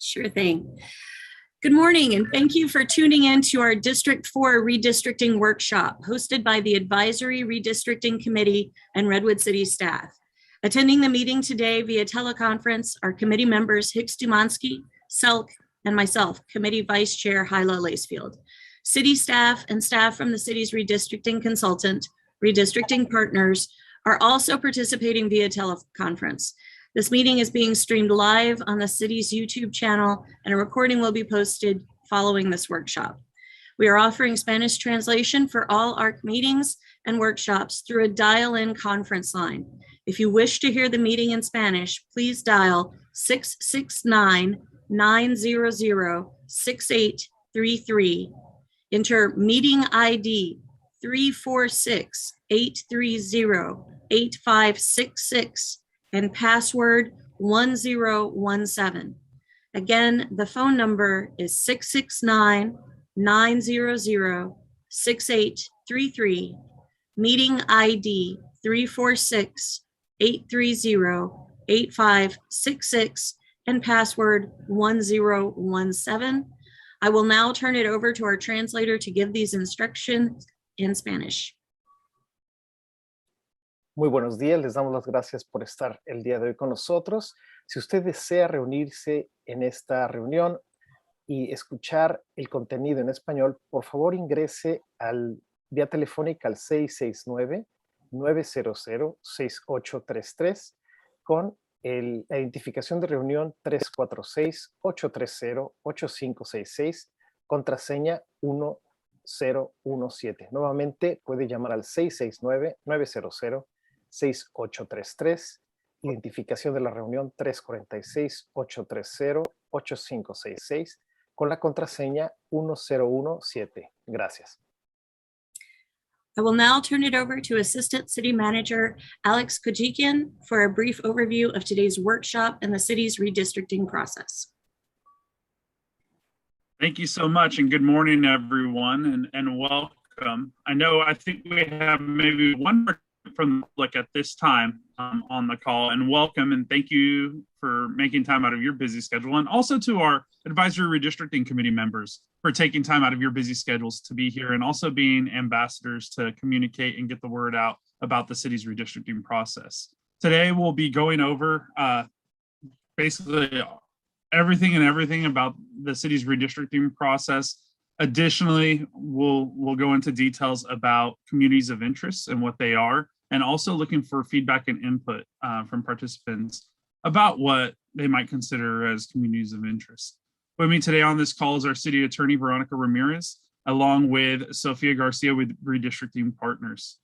Sure thing. Good morning, and thank you for tuning in to our District 4 Redistricting Workshop hosted by the Advisory Redistricting Committee and Redwood City staff. Attending the meeting today via teleconference are committee members Hicks Dumansky, Selk, and myself, Committee Vice Chair Hyla Lacefield. City staff and staff from the city's redistricting consultant, Redistricting Partners, are also participating via teleconference. This meeting is being streamed live on the city's YouTube channel, and a recording will be posted following this workshop. We are offering Spanish translation for all ARC meetings and workshops through a dial-in conference line. If you wish to hear the meeting in Spanish, please dial 669-900-6833, enter meeting ID 346-830-8566, and password 1017. Again, the phone number is 669-900-6833, meeting ID 346-830-8566, and password 1017. I will now turn it over to our translator to give these instructions in Spanish. Muy buenos días, les damos las gracias por estar el día de hoy con nosotros. Si usted desea reunirse en esta reunión y escuchar el contenido en español, por favor ingrese vía telefónica al 669-900-6833 con la identificación de reunión 346-830-8566, contraseña 1017. Nuevamente puede llamar al 669-900-6833, identificación de la reunión 346-830-8566 con la contraseña 1017. Gracias. I will now turn it over to Assistant City Manager Alex Kojikian for a brief overview of today's workshop and the city's redistricting process. Thank you so much, and good morning, everyone, and welcome. I think we have maybe one from the public at this time on the call, and welcome, and thank you for making time out of your busy schedule, and also to our Advisory Redistricting Committee members for taking time out of your busy schedules to be here, and also being ambassadors to communicate and get the word out about the city's redistricting process. Today, we'll be going over basically everything about the city's redistricting process. Additionally, we'll go into details about communities of interest and what they are, and also looking for feedback and input from participants about what they might consider as communities of interest. With me today on this call is our City Attorney, Veronica Ramirez, along with Sofia Garcia with Redistricting Partners.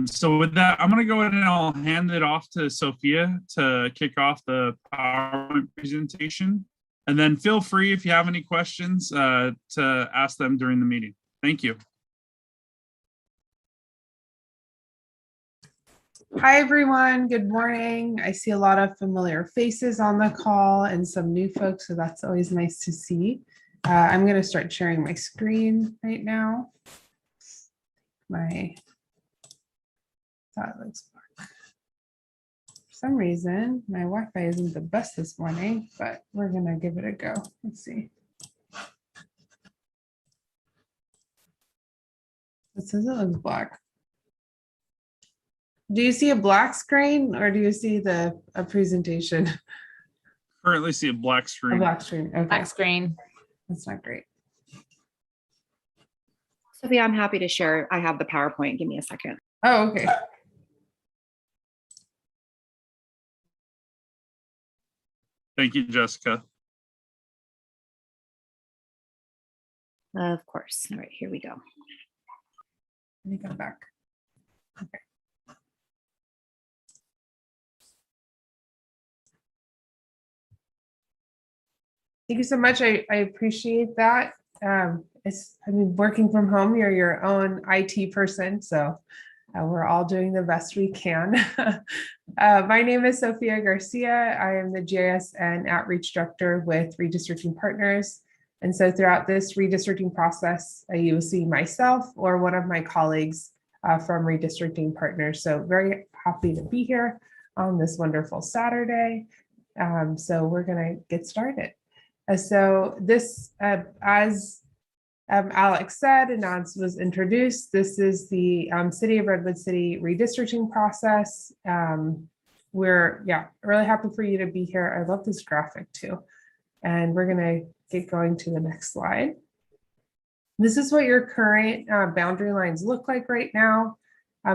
So with that, I'm going to go ahead and I'll hand it off to Sofia to kick off the PowerPoint presentation. And then feel free, if you have any questions, to ask them during the meeting. Thank you. Hi, everyone. Good morning. I see a lot of familiar faces on the call and some new folks, so that's always nice to see. I'm going to start sharing my screen right now. That looks fun. For some reason, my Wi-Fi isn't the best this morning, but we're going to give it a go. Let's see. It says it looks black. Do you see a black screen or do you see a presentation? Currently see a black screen. A black screen. Okay. Black screen. That's not great. Sophia, I'm happy to share. I have the PowerPoint. Give me a second. Oh, okay. Thank you, Jessica. Of course. All right, here we go. Let me go back. Okay. Thank you so much. I appreciate that. Working from home, you're your own IT person, so we're all doing the best we can. My name is Sofia Garcia. I am the GIS and Outreach Director with Redistricting Partners. And so throughout this redistricting process, you will see myself or one of my colleagues from Redistricting Partners. So very happy to be here on this wonderful Saturday. So we're going to get started. So this, as Alex said, and as was introduced, this is the City of Redwood City redistricting process. We're really happy for you to be here. I love this graphic too. And we're gonna get going to the next slide. This is what your current boundary lines look like right now.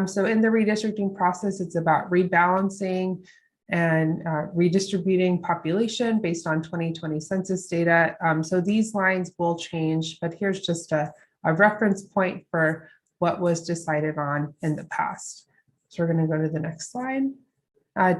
So in the redistricting process, it's about rebalancing and redistributing population based on 2020 census data. So these lines will change, but here's just a reference point for what was decided on in the past. So we're going to go to the next slide.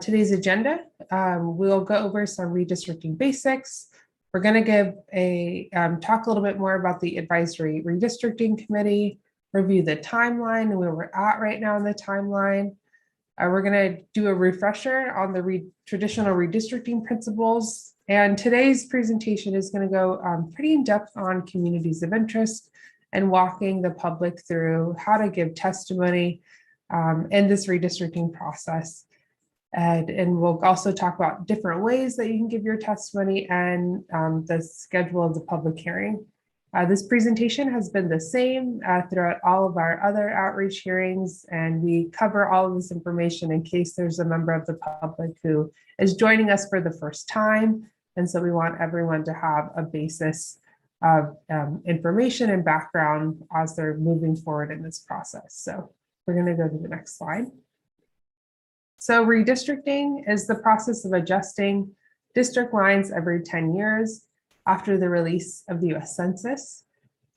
Today's agenda, we'll go over some redistricting basics. We're going to give a talk a little bit more about the advisory redistricting committee, review the timeline and where we're at right now in the timeline. We're going to do a refresher on the traditional redistricting principles. And today's presentation is going to go pretty in depth on communities of interest and walking the public through how to give testimony in this redistricting process. And we'll also talk about different ways that you can give your testimony and the schedule of the public hearing. This presentation has been the same throughout all of our other outreach hearings, and we cover all of this information in case there's a member of the public who is joining us for the first time. And so we want everyone to have a basis of information and background as they're moving forward in this process. So we're going to go to the next slide. So redistricting is the process of adjusting district lines every 10 years after the release of the US Census.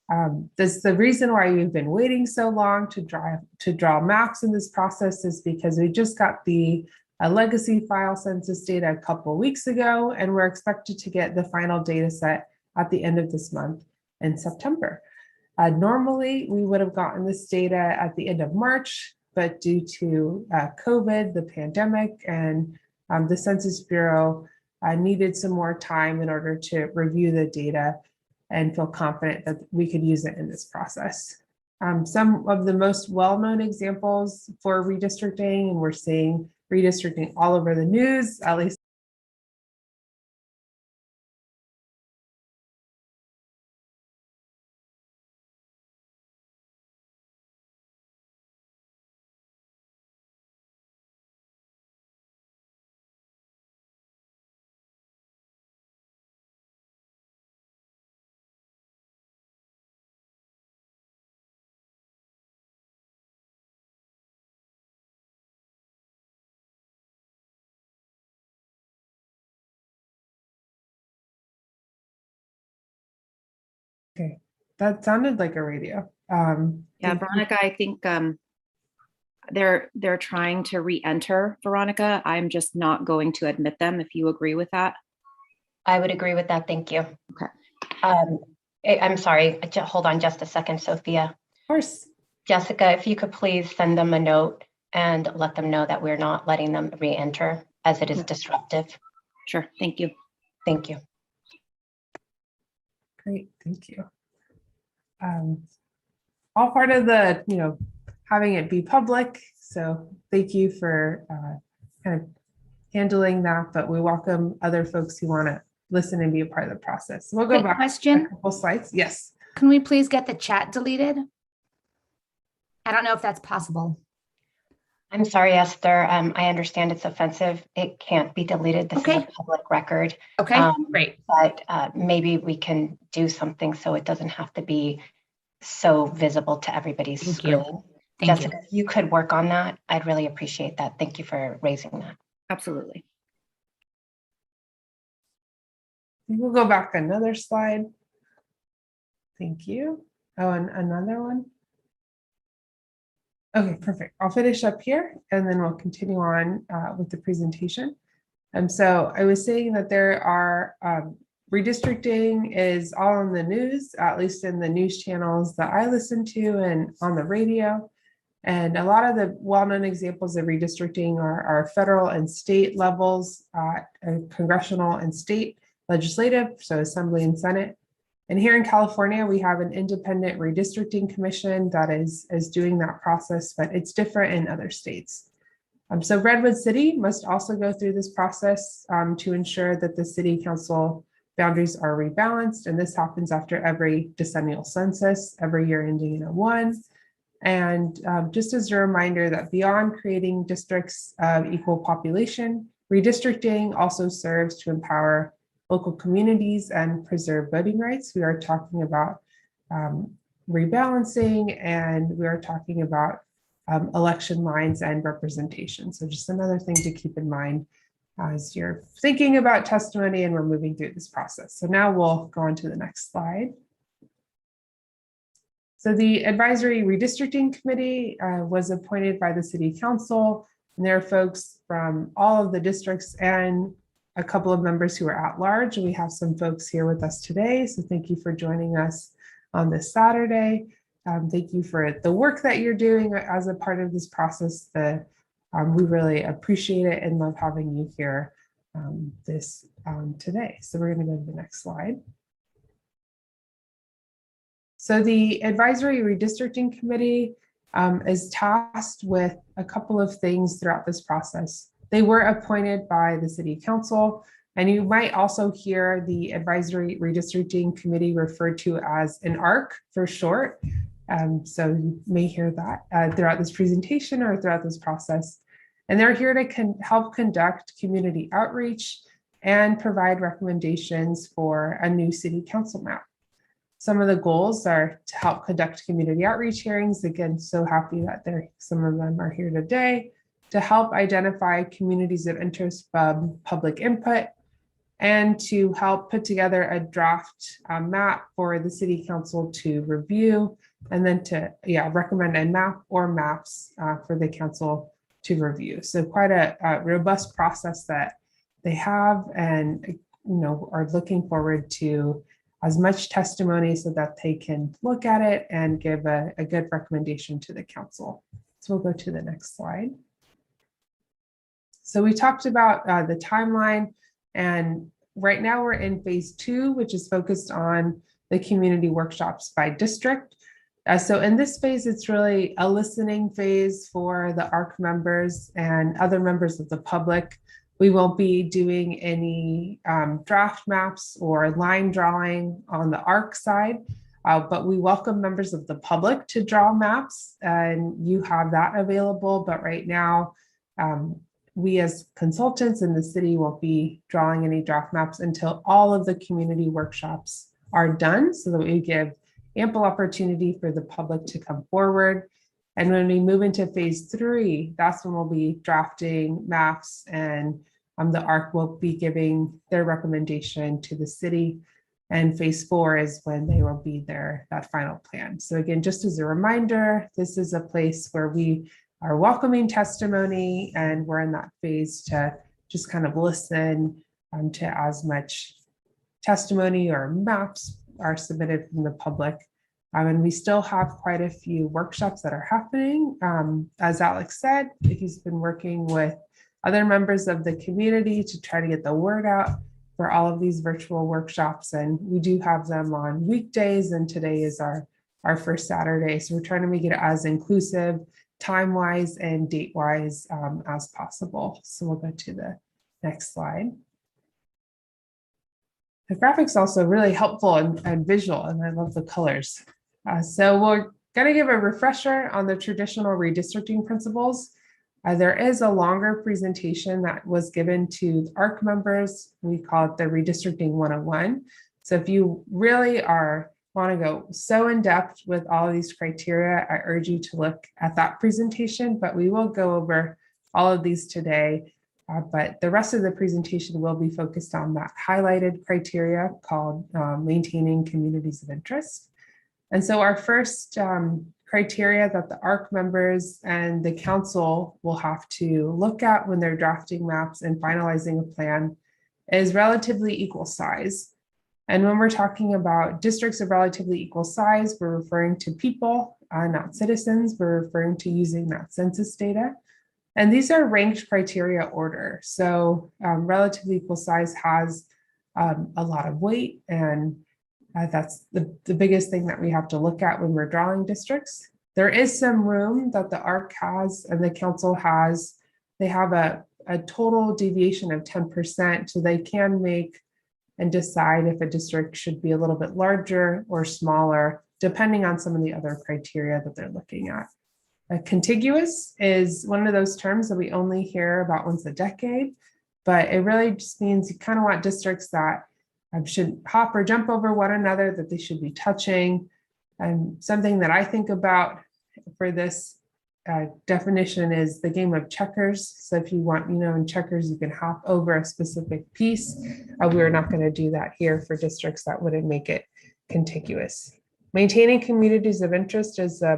The reason why we've been waiting so long to draw maps in this process is because we just got the legacy file census data a couple of weeks ago, and we're expected to get the final data set at the end of this month in September. Normally, we would have gotten this data at the end of March, but due to COVID, the pandemic, and the Census Bureau needed some more time in order to review the data and feel confident that we could use it in this process. Some of the most well-known examples for redistricting, and we're seeing redistricting all over the news, at least okay, that sounded like a radio. Yeah, Veronica, I think they're trying to re-enter, Veronica. I'm just not going to admit them if you agree with that. I would agree with that. Thank you. Okay. I'm sorry. Hold on just a second, Sophia. Of course. Jessica, if you could please send them a note and let them know that we're not letting them re-enter as it is disruptive. Sure. Thank you. Thank you. Great. Thank you. All part of the, having it be public. So thank you for kind of handling that, but we welcome other folks who want to listen and be a part of the process. So we'll go back question. a couple slides. Yes. Can we please get the chat deleted? I don't know if that's possible. I'm sorry, Esther. I understand it's offensive. It can't be deleted. This is a public record. Okay, great. But maybe we can do something so it doesn't have to be so visible to everybody's screen. Jessica, if you could work on that, I'd really appreciate that. Thank you for raising that. Absolutely. We'll go back another slide. Thank you. Oh, and another one. Okay, perfect. I'll finish up here and then we'll continue on with the presentation. So I was saying that there are redistricting is all in the news, at least in the news channels that I listen to and on the radio. And a lot of the well-known examples of redistricting are federal and state levels, congressional and state legislative, so Assembly and Senate. And here in California, we have an independent redistricting commission that is doing that process, but it's different in other states. So Redwood City must also go through this process to ensure that the city council boundaries are rebalanced, and this happens after every decennial census, every year ending in a 1. And just as a reminder that beyond creating districts of equal population, redistricting also serves to empower local communities and preserve voting rights. We are talking about rebalancing, and we are talking about election lines and representation. So just another thing to keep in mind as you're thinking about testimony and we're moving through this process. So now we'll go on to the next slide. So the Advisory Redistricting Committee was appointed by the City Council, and there are folks from all of the districts and a couple of members who are at large. And we have some folks here with us today. So thank you for joining us on this Saturday. Thank you for the work that you're doing as a part of this process. We really appreciate it and love having you here today. So we're going to go to the next slide. So the Advisory Redistricting Committee is tasked with a couple of things throughout this process. They were appointed by the City Council, and you might also hear the Advisory Redistricting Committee referred to as an ARC for short. So you may hear that throughout this presentation or throughout this process. And they're here to help conduct community outreach and provide recommendations for a new City Council map. Some of the goals are to help conduct community outreach hearings. Again, so happy that some of them are here today, to help identify communities of interest from public input, and to help put together a draft map for the City Council to review, and then to recommend a map or maps for the council to review. So quite a robust process that they have, and are looking forward to as much testimony so that they can look at it and give a good recommendation to the council. So we'll go to the next slide. So we talked about the timeline, and right now we're in phase 2, which is focused on the community workshops by district. So in this phase, it's really a listening phase for the ARC members and other members of the public. We won't be doing any draft maps or line drawing on the ARC side, but we welcome members of the public to draw maps, and you have that available. But right now, we as consultants in the city won't be drawing any draft maps until all of the community workshops are done, so that we give ample opportunity for the public to come forward. And when we move into phase 3, that's when we'll be drafting maps, and the ARC will be giving their recommendation to the city. And phase 4 is when they will be that final plan. So again, just as a reminder, this is a place where we are welcoming testimony, and we're in that phase to just kind of listen to as much testimony or maps are submitted from the public. And we still have quite a few workshops that are happening. As Alex said, he's been working with other members of the community to try to get the word out for all of these virtual workshops. And we do have them on weekdays, and today is our first Saturday. So we're trying to make it as inclusive, time-wise and date-wise as possible. So we'll go to the next slide. The graphics also really helpful and visual, and I love the colors. So we're going to give a refresher on the traditional redistricting principles. There is a longer presentation that was given to ARC members. We call it the Redistricting 101. So if you really want to go so in depth with all of these criteria, I urge you to look at that presentation, but we will go over all of these today. But the rest of the presentation will be focused on that highlighted criteria called maintaining communities of interest. And so our first criteria that the ARC members and the council will have to look at when they're drafting maps and finalizing a plan is relatively equal size. And when we're talking about districts of relatively equal size, we're referring to people, not citizens. We're referring to using that census data. And these are ranked criteria order. So relatively equal size has a lot of weight, and that's the biggest thing that we have to look at when we're drawing districts. There is some room that the ARC has and the council has. They have a total deviation of 10%, so they can make and decide if a district should be a little bit larger or smaller, depending on some of the other criteria that they're looking at. Contiguous is one of those terms that we only hear about once a decade, but it really just means you kind of want districts that should hop or jump over one another, that they should be touching. And something that I think about for this definition is the game of checkers. So if you want, in checkers, you can hop over a specific piece. We're not going to do that here for districts. That wouldn't make it contiguous. Maintaining communities of interest is a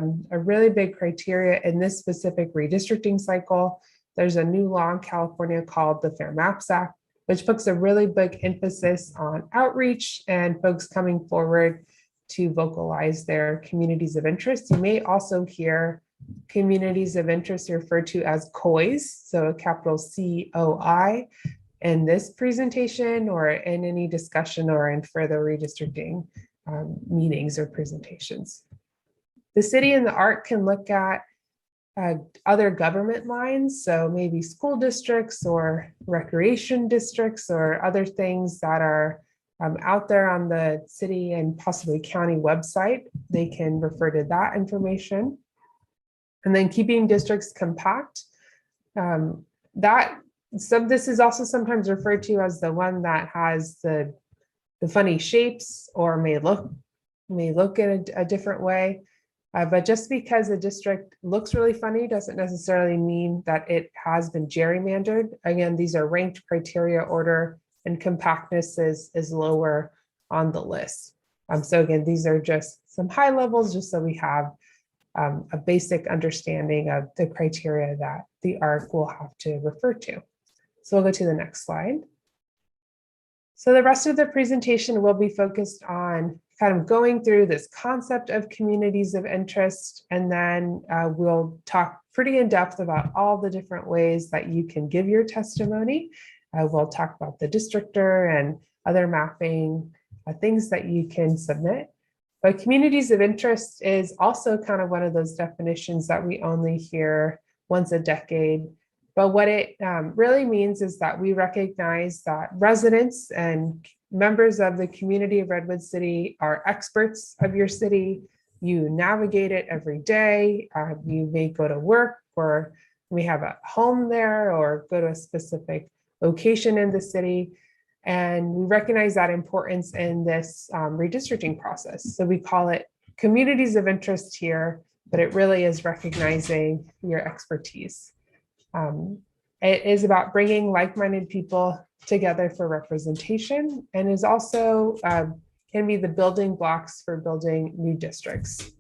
really big criteria in this specific redistricting cycle. There's a new law in California called the Fair Maps Act, which puts a really big emphasis on outreach and folks coming forward to vocalize their communities of interest. You may also hear communities of interest referred to as COIs, so a capital COI, in this presentation or in any discussion or in further redistricting meetings or presentations. The city and the ARC can look at other government lines, so maybe school districts or recreation districts or other things that are out there on the city and possibly county website. They can refer to that information. And then keeping districts compact. This is also sometimes referred to as the one that has the funny shapes or may look in a different way. But just because a district looks really funny doesn't necessarily mean that it has been gerrymandered. Again, these are ranked criteria order, and compactness is lower on the list. So again, these are just some high levels, just so we have a basic understanding of the criteria that the ARC will have to refer to. So we'll go to the next slide. So the rest of the presentation will be focused on kind of going through this concept of communities of interest, and then we'll talk pretty in depth about all the different ways that you can give your testimony. We'll talk about the districtor and other mapping things that you can submit. But communities of interest is also kind of one of those definitions that we only hear once a decade. But what it really means is that we recognize that residents and members of the community of Redwood City are experts of your city. You navigate it every day. You may go to work, or we have a home there, or go to a specific location in the city. And we recognize that importance in this redistricting process. So we call it communities of interest here, but it really is recognizing your expertise. It is about bringing like-minded people together for representation, and is also can be the building blocks for building new districts.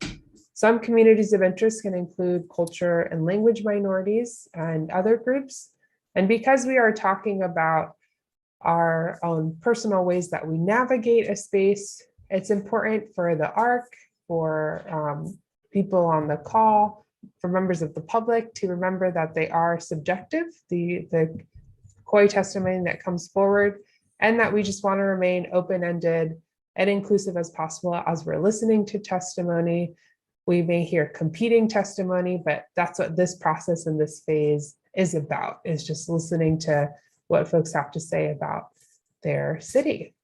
Some communities of interest can include culture and language minorities and other groups. And because we are talking about our own personal ways that we navigate a space, it's important for the ARC, for people on the call, for members of the public to remember that they are subjective, the COI testimony that comes forward, and that we just want to remain open-ended and inclusive as possible as we're listening to testimony. We may hear competing testimony, but that's what this process in this phase is about, is just listening to what folks have to say about their city.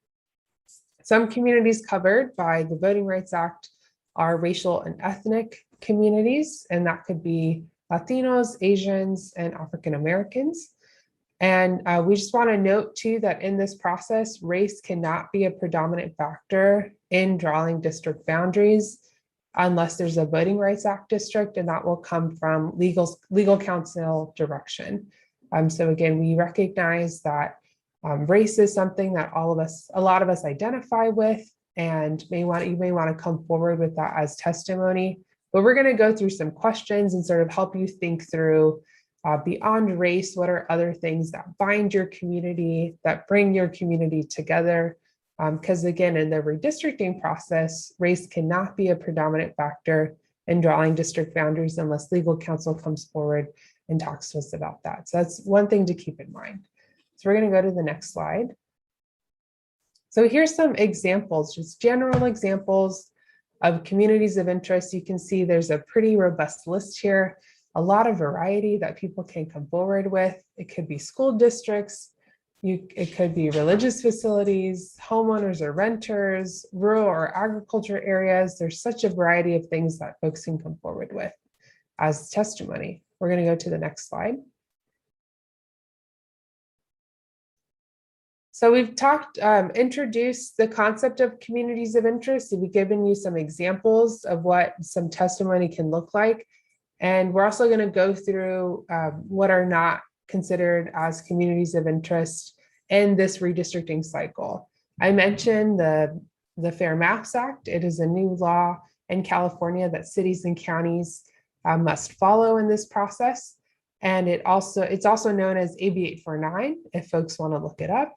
Some communities covered by the Voting Rights Act are racial and ethnic communities, and that could be Latinos, Asians, and African Americans. And we just want to note too that in this process, race cannot be a predominant factor in drawing district boundaries unless there's a Voting Rights Act district, and that will come from legal counsel direction. So again, we recognize that race is something that a lot of us identify with, and you may want to come forward with that as testimony. But we're going to go through some questions and sort of help you think through beyond race, what are other things that bind your community, that bring your community together? Because again, in the redistricting process, race cannot be a predominant factor in drawing district boundaries unless legal counsel comes forward and talks to us about that. So that's one thing to keep in mind. So we're going to go to the next slide. So here's some examples, just general examples of communities of interest. You can see there's a pretty robust list here, a lot of variety that people can come forward with. It could be school districts, It could be religious facilities, homeowners or renters, rural or agriculture areas. There's such a variety of things that folks can come forward with as testimony. We're going to go to the next slide. So we've introduced the concept of communities of interest. We've given you some examples of what some testimony can look like. And we're also going to go through what are not considered as communities of interest in this redistricting cycle. I mentioned the Fair Maps Act. It is a new law in California that cities and counties must follow in this process. And it's also known as AB 849, if folks want to look it up.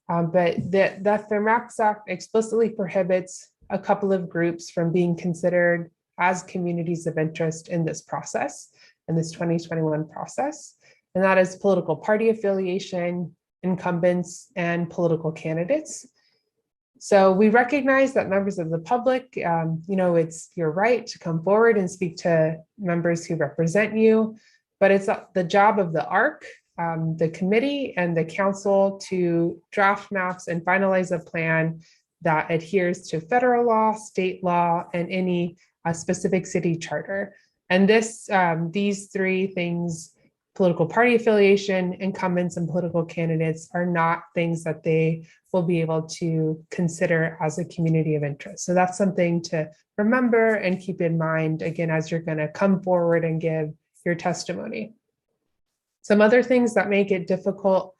But the Fair Maps Act explicitly prohibits a couple of groups from being considered as communities of interest in this process, in this 2021 process. And that is political party affiliation, incumbents, and political candidates. So we recognize that members of the public, it's your right to come forward and speak to members who represent you, but it's the job of the ARC, the committee and the council to draft maps and finalize a plan that adheres to federal law, state law, and any specific city charter. And these three things, political party affiliation, incumbents, and political candidates, are not things that they will be able to consider as a community of interest. So that's something to remember and keep in mind, again, as you're going to come forward and give your testimony. Some other things that make it difficult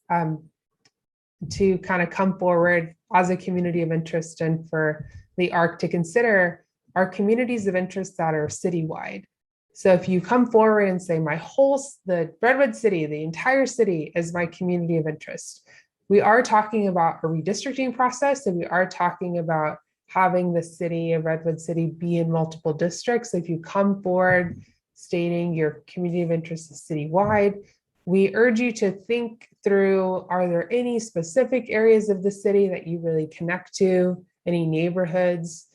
to kind of come forward as a community of interest and for the ARC to consider are communities of interest that are citywide. So if you come forward and say, the Redwood City, the entire city is my community of interest, we are talking about a redistricting process, and we are talking about having the city of Redwood City be in multiple districts. If you come forward stating your community of interest is citywide, we urge you to think through, are there any specific areas of the city that you really connect to, any neighborhoods,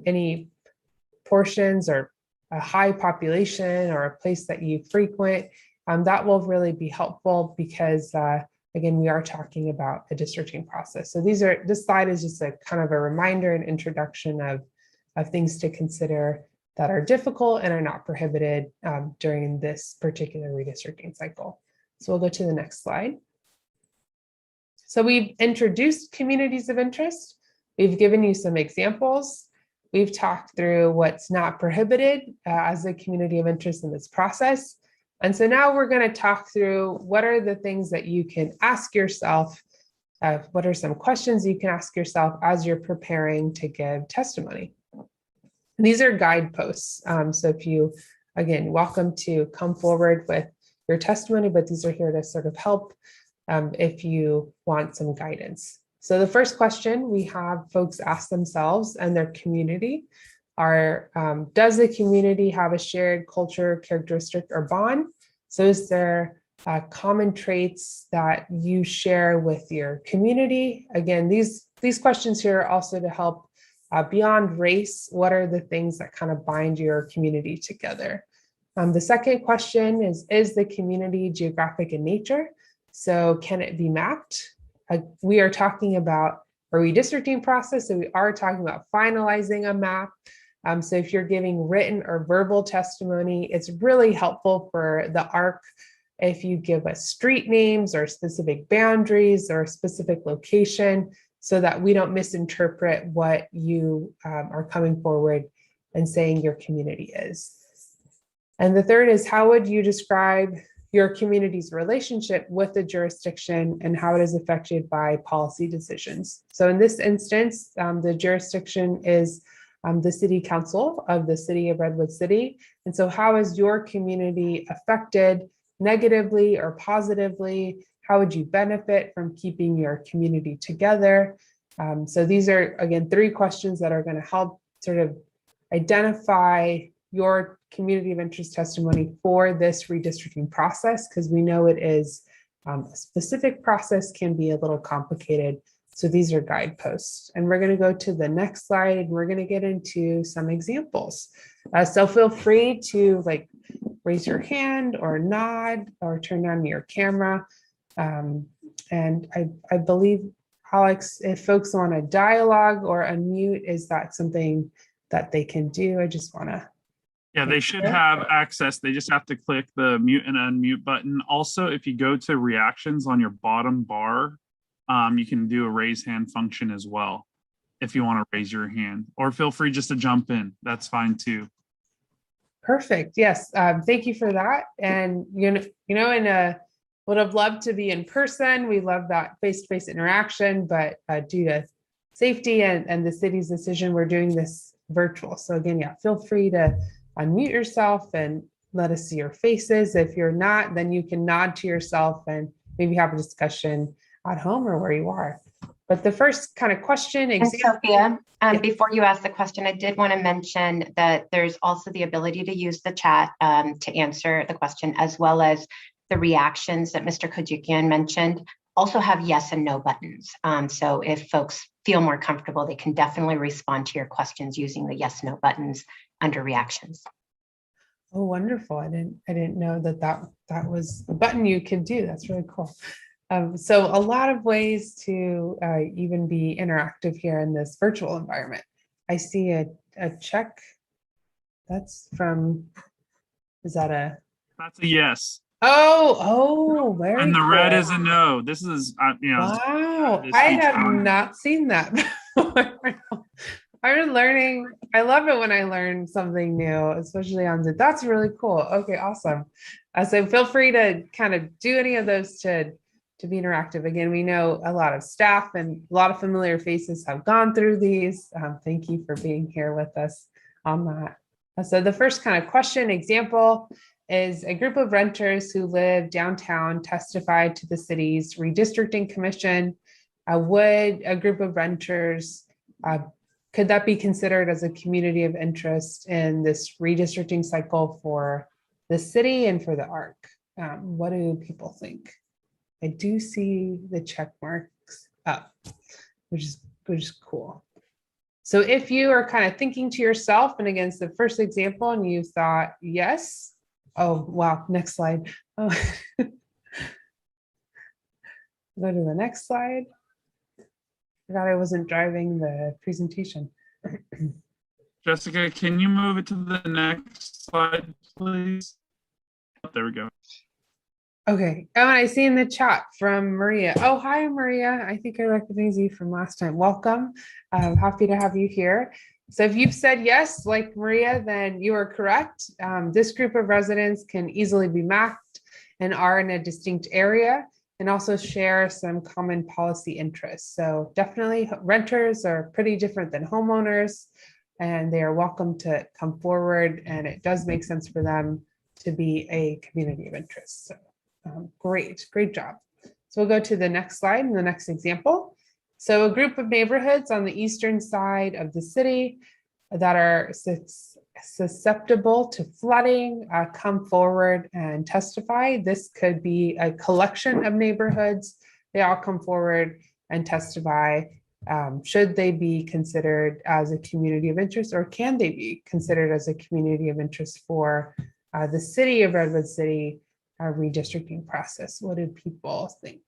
any portions or a high population or a place that you frequent? That will really be helpful because again, we are talking about a districting process. So this slide is just a kind of a reminder and introduction of things to consider that are difficult and are not prohibited during this particular redistricting cycle. So we'll go to the next slide. So we've introduced communities of interest. We've given you some examples. We've talked through what's not prohibited as a community of interest in this process. And so now we're going to talk through what are the things that you can ask yourself, what are some questions you can ask yourself as you're preparing to give testimony. These are guideposts. So if you, again, welcome to come forward with your testimony, but these are here to sort of help if you want some guidance. So the first question we have folks ask themselves and their community are, does the community have a shared culture, characteristic, or bond? So is there common traits that you share with your community? Again, these questions here are also to help beyond race, what are the things that kind of bind your community together? The second question is the community geographic in nature? So can it be mapped? We are talking about a redistricting process, so we are talking about finalizing a map. So if you're giving written or verbal testimony, it's really helpful for the ARC if you give us street names or specific boundaries or a specific location so that we don't misinterpret what you are coming forward and saying your community is. And the third is, how would you describe your community's relationship with the jurisdiction and how it is affected by policy decisions? So in this instance, the jurisdiction is the City Council of the City of Redwood City. And so how is your community affected negatively or positively? How would you benefit from keeping your community together? So these are, again, 3 questions that are going to help sort of identify your community of interest testimony for this redistricting process, because we know it is a specific process, can be a little complicated. So these are guideposts. And we're going to go to the next slide and we're going to get into some examples. So feel free to raise your hand or nod or turn on your camera And I believe, Alex, if folks want to dialogue or unmute, is that something that they can do? I just want to. Yeah, they should have access. They just have to click the mute and unmute button. Also, if you go to reactions on your bottom bar, you can do a raise hand function as well if you want to raise your hand, or feel free just to jump in. That's fine too. Perfect. Yes. Thank you for that. And would have loved to be in person. We love that face-to-face interaction, but due to safety and the city's decision, we're doing this virtual. So again, yeah, feel free to unmute yourself and let us see your faces. If you're not, then you can nod to yourself and maybe have a discussion at home or where you are. But the first kind of question. And Sophia, before you ask the question, I did want to mention that there's also the ability to use the chat to answer the question, as well as the reactions that Mr. Kojukian mentioned also have yes and no buttons. So if folks feel more comfortable, they can definitely respond to your questions using the yes, no buttons under reactions. Oh, wonderful. I didn't know that was a button you could do. That's really cool. So a lot of ways to even be interactive here in this virtual environment. I see a check. That's from, is that a? That's a yes. Oh, very And the cool. red is a no. This is, wow, I have not seen that before. I'm learning. I love it when I learn something new, especially on Zoom. That's really cool. Okay, awesome. So feel free to kind of do any of those to be interactive. Again, we know a lot of staff and a lot of familiar faces have gone through these. Thank you for being here with us on that. So the first kind of question example is a group of renters who live downtown testified to the city's redistricting commission. Would a group of renters, could that be considered as a community of interest in this redistricting cycle for the city and for the ARC? What do people think? I do see the check marks up, which is cool. So if you are kind of thinking to yourself, and against the first example, and you thought yes, oh wow, next slide. Oh. Go to the next slide. Forgot I wasn't driving the presentation. Jessica, can you move it to the next slide, please? There we go. Okay. Oh, and I see in the chat from Maria. Oh, hi, Maria. I think I recognize you from last time. Welcome. I'm happy to have you here. So if you've said yes, like Maria, then you are correct. This group of residents can easily be mapped and are in a distinct area and also share some common policy interests. So definitely renters are pretty different than homeowners, and they are welcome to come forward, and it does make sense for them to be a community of interest. So great job. So we'll go to the next slide and the next example. So a group of neighborhoods on the eastern side of the city that are susceptible to flooding come forward and testify. This could be a collection of neighborhoods. They all come forward and testify. Should they be considered as a community of interest, or can they be considered as a community of interest for the city of Redwood City redistricting process? What do people think?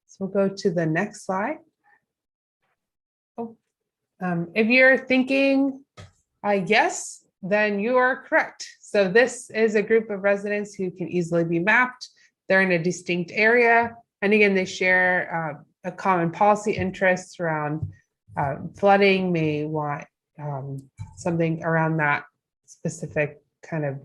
So we'll go to the next slide. Oh, if you're thinking yes, then you are correct. So this is a group of residents who can easily be mapped. They're in a distinct area. And again, they share a common policy interest around flooding, may want something around that specific kind of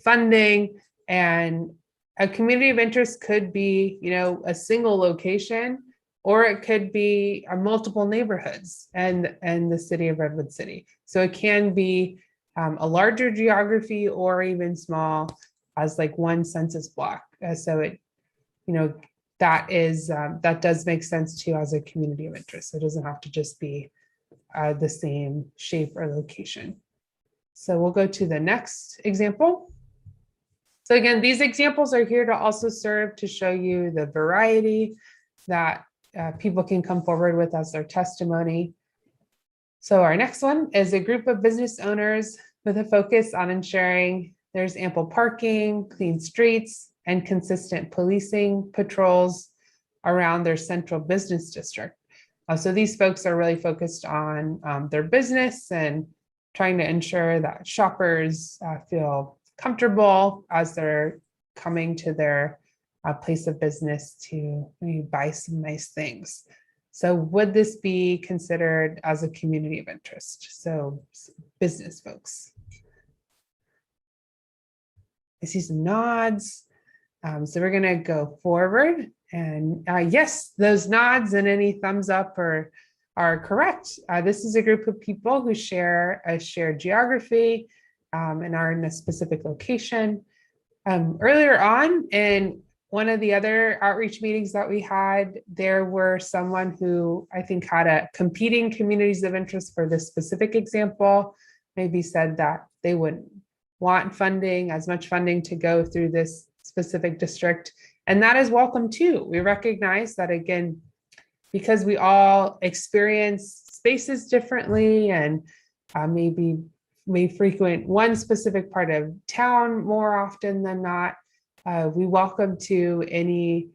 funding. And a community of interest could be, a single location, or it could be multiple neighborhoods and the city of Redwood City. So it can be a larger geography or even small as like one census block. So it, that does make sense too as a community of interest. So it doesn't have to just be the same shape or location. So we'll go to the next example. So again, these examples are here to also serve to show you the variety that people can come forward with as their testimony. So our next one is a group of business owners with a focus on ensuring There's ample parking, clean streets, and consistent policing patrols around their central business district. So these folks are really focused on their business and trying to ensure that shoppers feel comfortable as they're coming to their place of business to maybe buy some nice things. So would this be considered as a community of interest? So business folks. I see some nods. So we're gonna go forward, and yes, those nods and any thumbs up are correct. This is a group of people who share a shared geography and are in a specific location. Earlier on in one of the other outreach meetings that we had, there were someone who I think had a competing communities of interest for this specific example, maybe said that they wouldn't want funding, as much funding to go through this specific district. And that is welcome too. We recognize that, again, because we all experience spaces differently and maybe may frequent one specific part of town more often than not, we welcome to any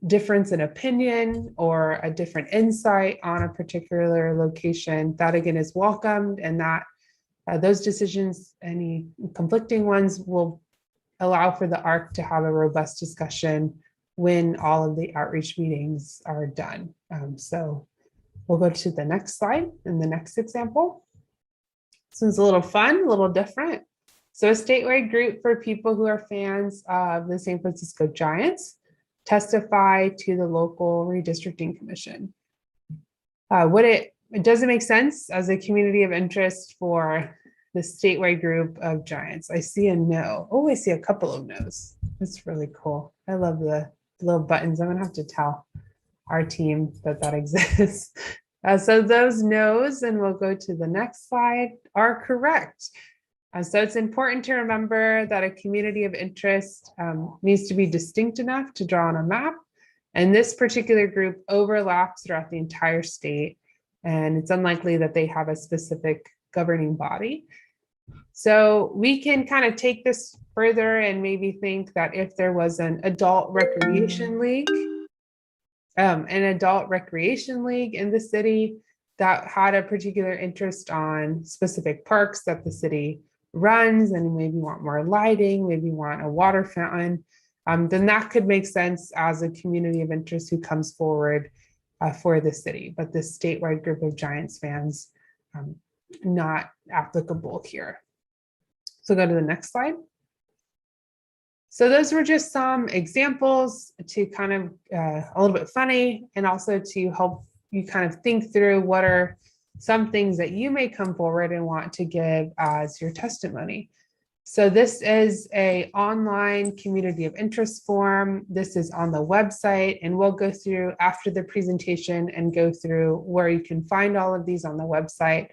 difference in opinion or a different insight on a particular location. That again is welcomed, and that those decisions, any conflicting ones, will allow for the ARC to have a robust discussion when all of the outreach meetings are done. So we'll go to the next slide and the next example. This one's a little fun, a little different. So a statewide group for people who are fans of the San Francisco Giants testify to the local redistricting commission. Does it make sense as a community of interest for the statewide group of Giants? I see a no. Oh, I see a couple of no's. That's really cool. I love the little buttons. I'm gonna have to tell our team that exists. So those no's, and we'll go to the next slide, are correct. So it's important to remember that a community of interest needs to be distinct enough to draw on a map. And this particular group overlaps throughout the entire state, and it's unlikely that they have a specific governing body. So we can kind of take this further and maybe think that if there was an adult recreation league in the city that had a particular interest on specific parks that the city runs, and maybe want more lighting, maybe want a water fountain, then that could make sense as a community of interest who comes forward for the city. But this statewide group of Giants fans, not applicable here. So go to the next slide. So those were just some examples to kind of a little bit funny, and also to help you kind of think through what are some things that you may come forward and want to give as your testimony. So this is an online community of interest form. This is on the website, and we'll go through after the presentation and go through where you can find all of these on the website.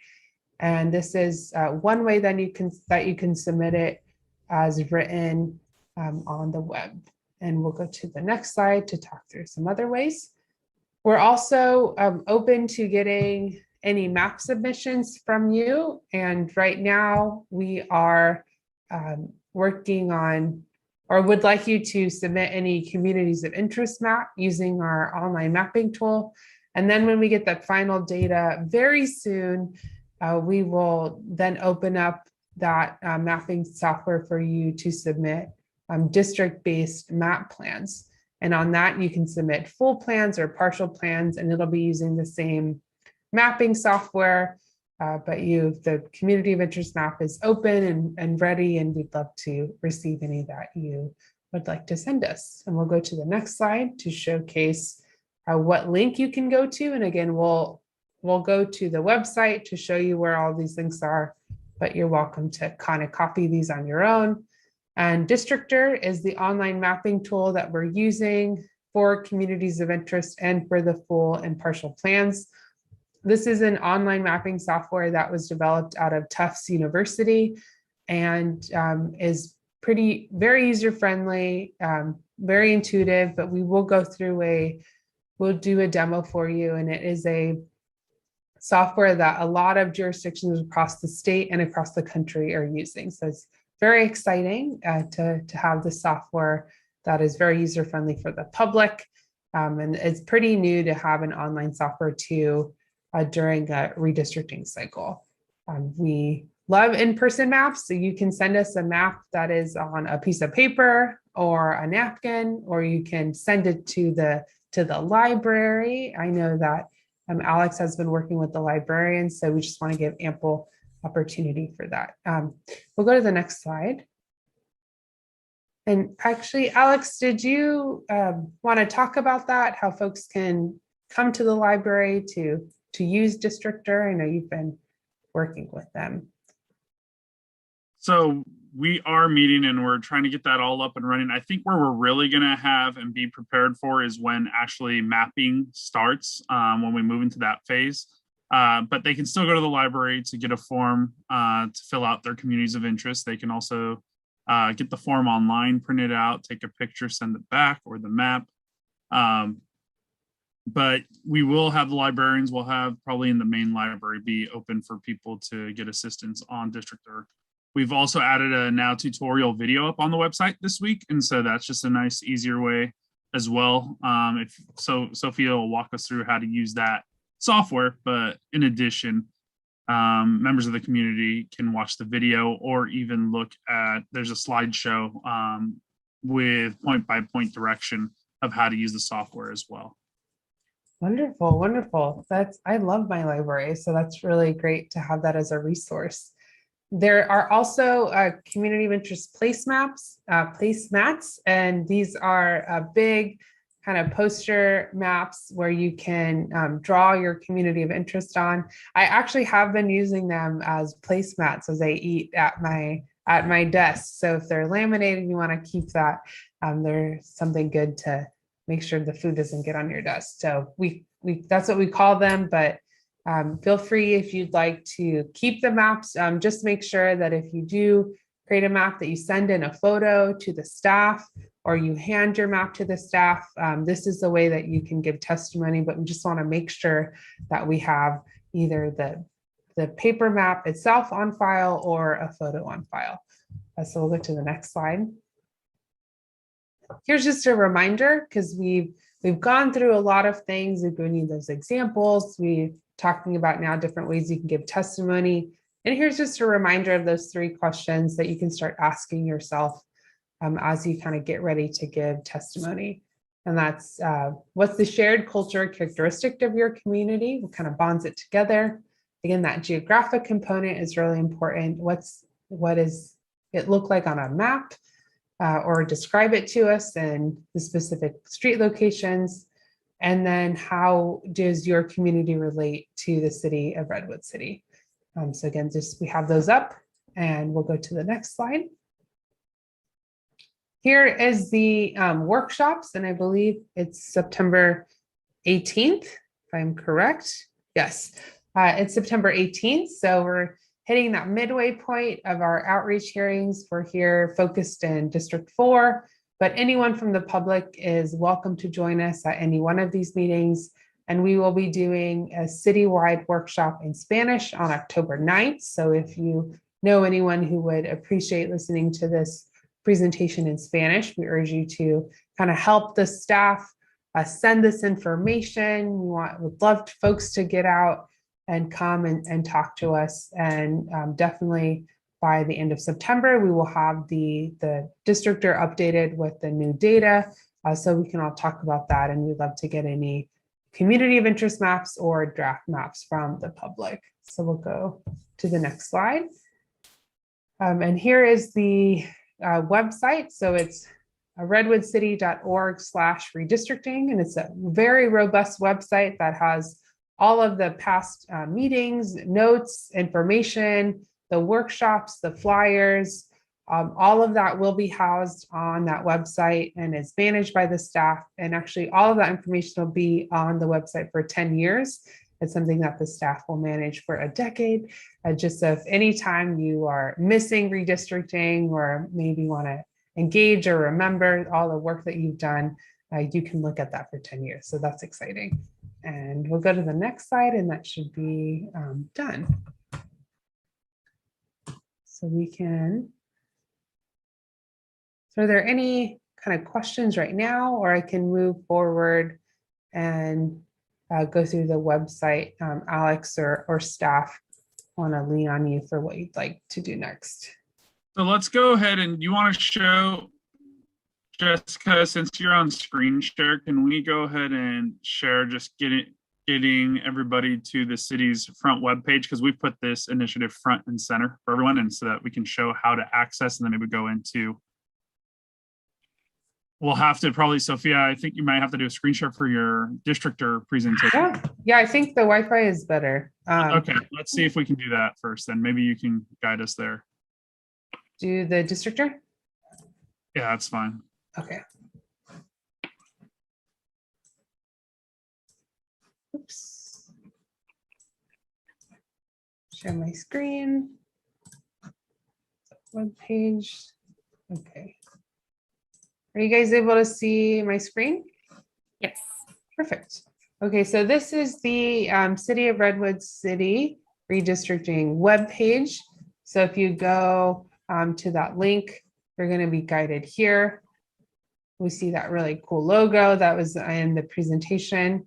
And this is one way that you can submit it as written on the web. And we'll go to the next slide to talk through some other ways. We're also open to getting any map submissions from you. And right now we are working on, or would like you to submit any communities of interest map using our online mapping tool. And then when we get that final data very soon, we will then open up that mapping software for you to submit district-based map plans. And on that, you can submit full plans or partial plans, and it'll be using the same mapping software, but the community of interest map is open and ready, and we'd love to receive any that you would like to send us. And we'll go to the next slide to showcase what link you can go to. And again, we'll go to the website to show you where all these links are, but you're welcome to kind of copy these on your own. And Districtor is the online mapping tool that we're using for communities of interest and for the full and partial plans. This is an online mapping software that was developed out of Tufts University, and is very user-friendly, very intuitive, but we will go through we'll do a demo for you. And it is a software that a lot of jurisdictions across the state and across the country are using. So it's very exciting to have the software that is very user-friendly for the public. And it's pretty new to have an online software too during a redistricting cycle. We love in-person maps, so you can send us a map that is on a piece of paper or a napkin, or you can send it to the library. I know that Alex has been working with the librarians, so we just want to give ample opportunity for that. We'll go to the next slide. And actually, Alex, did you want to talk about that? How folks can come to the library to use Districtor? I know you've been working with them. So we are meeting and we're trying to get that all up and running. I think where we're really going to have and be prepared for is when actually mapping starts, when we move into that phase. But they can still go to the library to get a form to fill out their communities of interest. They can also get the form online, print it out, take a picture, send it back, or the map. But we will have the librarians, will have probably in the main library be open for people to get assistance on Districtor. We've also added a now tutorial video up on the website this week. And so that's just a nice, easier way as well. Sophia will walk us through how to use that software, but in addition, members of the community can watch the video or even look at, there's a slideshow with point-by-point direction of how to use the software as well. Wonderful, wonderful. I love my library, so that's really great to have that as a resource. There are also community of interest placemats, and these are big kind of poster maps where you can draw your community of interest on. I actually have been using them as placemats as I eat at my desk. So if they're laminated, you want to keep that. There's something good to make sure the food doesn't get on your desk. So that's what we call them, but feel free if you'd like to keep the maps. Just make sure that if you do create a map that you send in a photo to the staff or you hand your map to the staff. This is the way that you can give testimony, but we just want to make sure that we have either the paper map itself on file or a photo on file. So we'll go to the next slide. Here's just a reminder, because we've gone through a lot of things. We've given you those examples. We're talking about now different ways you can give testimony. And here's just a reminder of those 3 questions that you can start asking yourself as you kind of get ready to give testimony. And that's what's the shared culture characteristic of your community? What kind of bonds it together? Again, that geographic component is really important. What does it look like on a map? Or describe it to us and the specific street locations. And then how does your community relate to the city of Redwood City? So again, we have those up and we'll go to the next slide. Here is the workshops, and I believe it's September 18th, if I'm correct. Yes, it's September 18th. So we're hitting that midway point of our outreach hearings. We're here focused in District 4, but anyone from the public is welcome to join us at any one of these meetings. And we will be doing a citywide workshop in Spanish on October 9th. So if you know anyone who would appreciate listening to this presentation in Spanish, we urge you to kind of help the staff send this information. Would love folks to get out and come and talk to us. And definitely by the end of September, we will have the Districtor updated with the new data. So we can all talk about that. And we'd love to get any community of interest maps or draft maps from the public. So we'll go to the next slide. And here is the website. So it's redwoodcity.org/redistricting. And it's a very robust website that has all of the past meetings, notes, information, the workshops, the flyers, all of that will be housed on that website and is managed by the staff. And actually all of that information will be on the website for 10 years. It's something that the staff will manage for a decade. Just so if anytime you are missing redistricting or maybe want to engage or remember all the work that you've done, you can look at that for 10 years. So that's exciting. And we'll go to the next slide, and that should be done. So we can So are there any kind of questions right now, or I can move forward and go through the website? Alex or staff want to lean on you for what you'd like to do next. So let's go ahead, and you want to show, Jessica, since you're on screen share, can we go ahead and share just getting everybody to the city's front webpage, because we put this initiative front and center for everyone, and so that we can show how to access, and then it would go into, we'll have to probably, Sophia, I think you might have to do a screen share for your districtor presentation. Yeah, I think the Wi-Fi is better. Okay, let's see if we can do that first, then maybe you can guide us there. Do the districtor? Yeah, that's fine. Okay. Oops. Share my screen. Web page. Okay. Are you guys able to see my screen? Yes. Perfect. Okay, so this is the City of Redwood City redistricting web page. So if you go to that link, you're going to be guided here. We see that really cool logo that was in the presentation.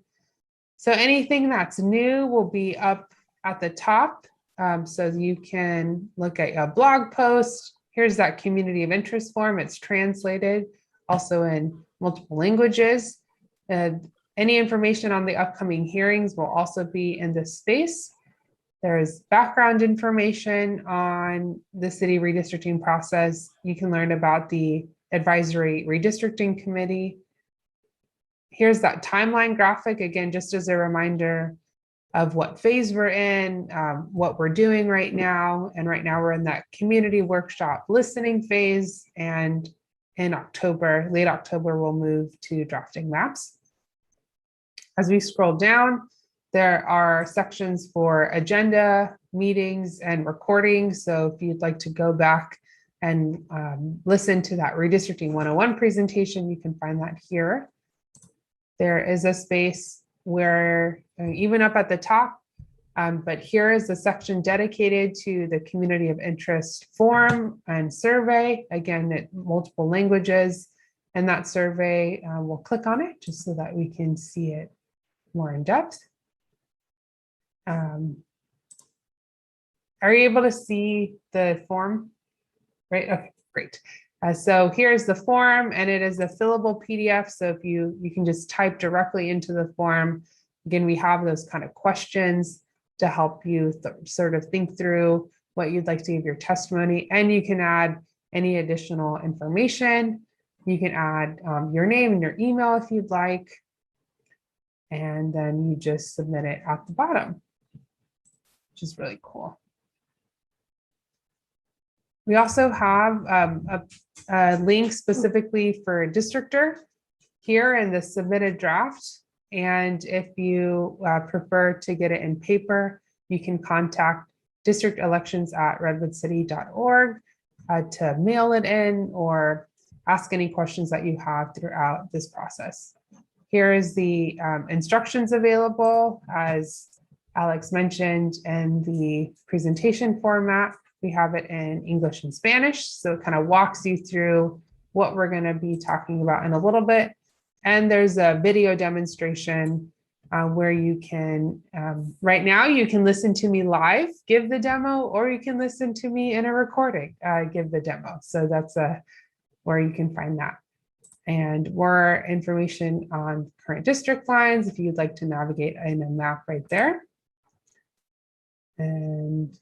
So anything that's new will be up at the top. So you can look at a blog post. Here's that community of interest form. It's translated also in multiple languages. Any information on the upcoming hearings will also be in this space. There's background information on the city redistricting process. You can learn about the advisory redistricting committee. Here's that timeline graphic, again, just as a reminder of what phase we're in, what we're doing right now. And right now we're in that community workshop listening phase. And in October, late October, we'll move to drafting maps. As we scroll down, there are sections for agenda, meetings, and recordings. So if you'd like to go back and listen to that Redistricting 101 presentation, you can find that here. There is a space where, even up at the top, but here is a section dedicated to the community of interest form and survey, again, in multiple languages. And that survey, we'll click on it just so that we can see it more in depth. Are you able to see the form? Right, okay, great. So here's the form, and it is a fillable PDF. So if you can just type directly into the form. Again, we have those kind of questions to help you sort of think through what you'd like to give your testimony, and you can add any additional information. You can add your name and your email if you'd like, and then you just submit it at the bottom, which is really cool. We also have a link specifically for a districtor here in the submitted draft. And if you prefer to get it in paper, you can contact districtelections@redwoodcity.org to mail it in or ask any questions that you have throughout this process. Here is the instructions available, as Alex mentioned, in the presentation format. We have it in English and Spanish, so it kind of walks you through what we're going to be talking about in a little bit. And there's a video demonstration where you can, right now, you can listen to me live, give the demo, or you can listen to me in a recording, give the demo. So that's where you can find that. And more information on current district lines, if you'd like to navigate in a map right there. And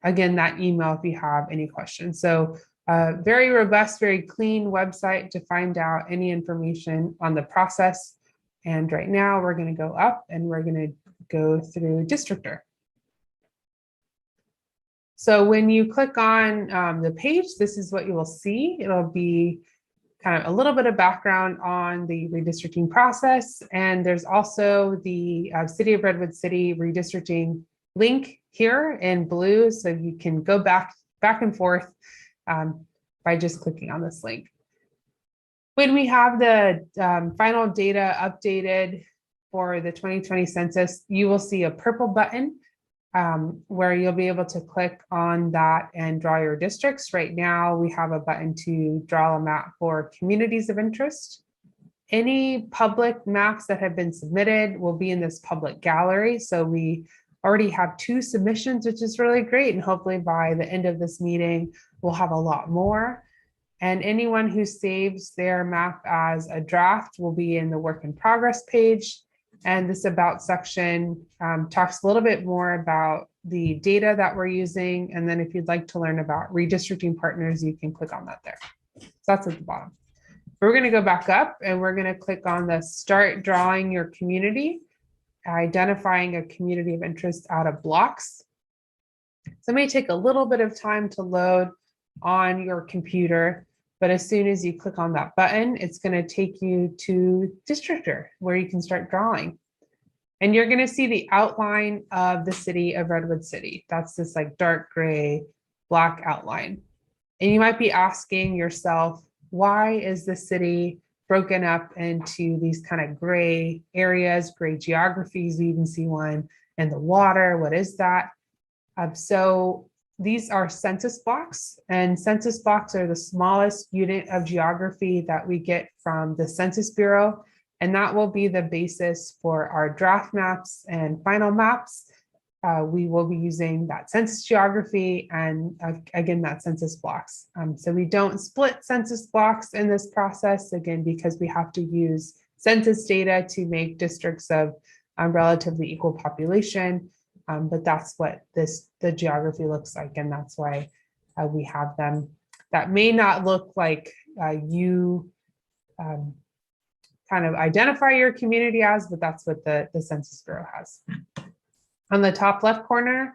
again, that email if you have any questions. So very robust, very clean website to find out any information on the process. And right now we're going to go up and we're going to go through Districtor. So when you click on the page, this is what you will see. It'll be kind of a little bit of background on the redistricting process. And there's also the City of Redwood City redistricting link here in blue. So you can go back and forth by just clicking on this link. When we have the final data updated for the 2020 census, you will see a purple button where you'll be able to click on that and draw your districts. Right now, we have a button to draw a map for communities of interest. Any public maps that have been submitted will be in this public gallery. So we already have 2 submissions, which is really great. And hopefully by the end of this meeting, we'll have a lot more. And anyone who saves their map as a draft will be in the work in progress page. And this about section talks a little bit more about the data that we're using. And then if you'd like to learn about redistricting partners, you can click on that there. So that's at the bottom. We're going to go back up and we're going to click on the start drawing your community, identifying a community of interest out of blocks. So it may take a little bit of time to load on your computer, but as soon as you click on that button, it's going to take you to Districtor where you can start drawing. And you're going to see the outline of the city of Redwood City. That's this like dark gray, black outline. And you might be asking yourself, why is the city broken up into these kind of gray areas, gray geographies? We even see one in the water. What is that? So these are census blocks, and census blocks are the smallest unit of geography that we get from the Census Bureau. And that will be the basis for our draft maps and final maps. We will be using that census geography and again, that census blocks. So we don't split census blocks in this process, again, because we have to use census data to make districts of relatively equal population. But that's what the geography looks like. And that's why we have them. That may not look like you kind of identify your community as, but that's what the Census Bureau has. On the top left corner,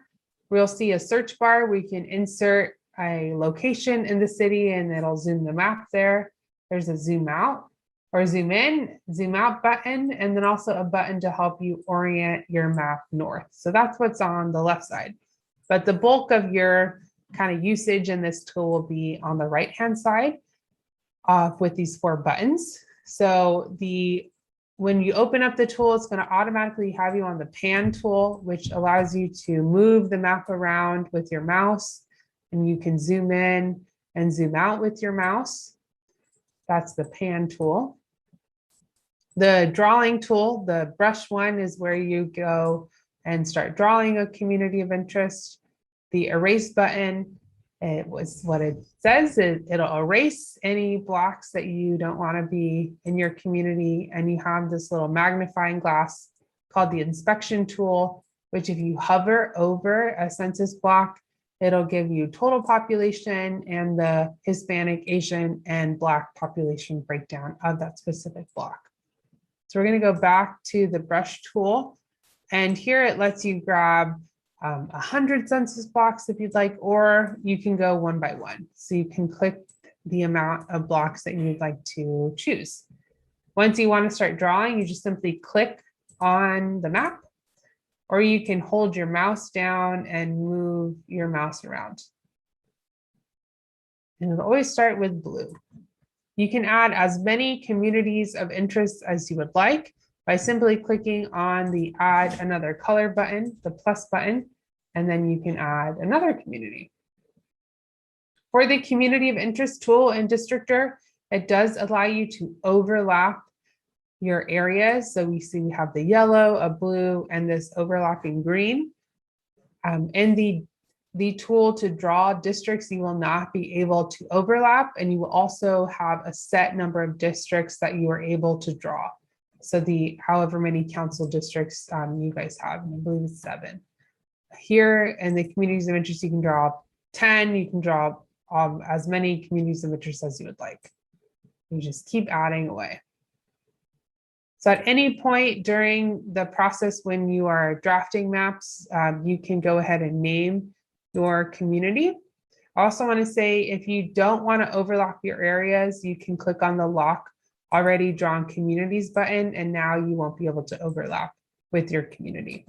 we'll see a search bar. We can insert a location in the city and it'll zoom the map there. There's a zoom out or zoom in, zoom out button, and then also a button to help you orient your map north. So that's what's on the left side. But the bulk of your kind of usage in this tool will be on the right-hand side with these 4 buttons. So when you open up the tool, it's going to automatically have you on the pan tool, which allows you to move the map around with your mouse, and you can zoom in and zoom out with your mouse. That's the pan tool. The drawing tool, the brush one, is where you go and start drawing a community of interest. The erase button, it was what it says, it'll erase any blocks that you don't want to be in your community. And you have this little magnifying glass called the inspection tool, which if you hover over a census block, it'll give you total population and the Hispanic, Asian, and Black population breakdown of that specific block. So we're going to go back to the brush tool. And here it lets you grab 100 census blocks if you'd like, or you can go one by one. So you can click the amount of blocks that you'd like to choose. Once you want to start drawing, you just simply click on the map, or you can hold your mouse down and move your mouse around. And it'll always start with blue. You can add as many communities of interest as you would like by simply clicking on the add another color button, the plus button, and then you can add another community. For the community of interest tool in Districtor, it does allow you to overlap your areas. So we see we have the yellow, a blue, and this overlapping green. In the tool to draw districts, you will not be able to overlap, and you will also have a set number of districts that you are able to draw. So however many council districts you guys have, and I believe it's 7. Here in the communities of interest, you can draw 10, you can draw as many communities of interest as you would like. You just keep adding away. So at any point during the process when you are drafting maps, you can go ahead and name your community. I also want to say, if you don't want to overlap your areas, you can click on the lock already drawn communities button, and now you won't be able to overlap with your community.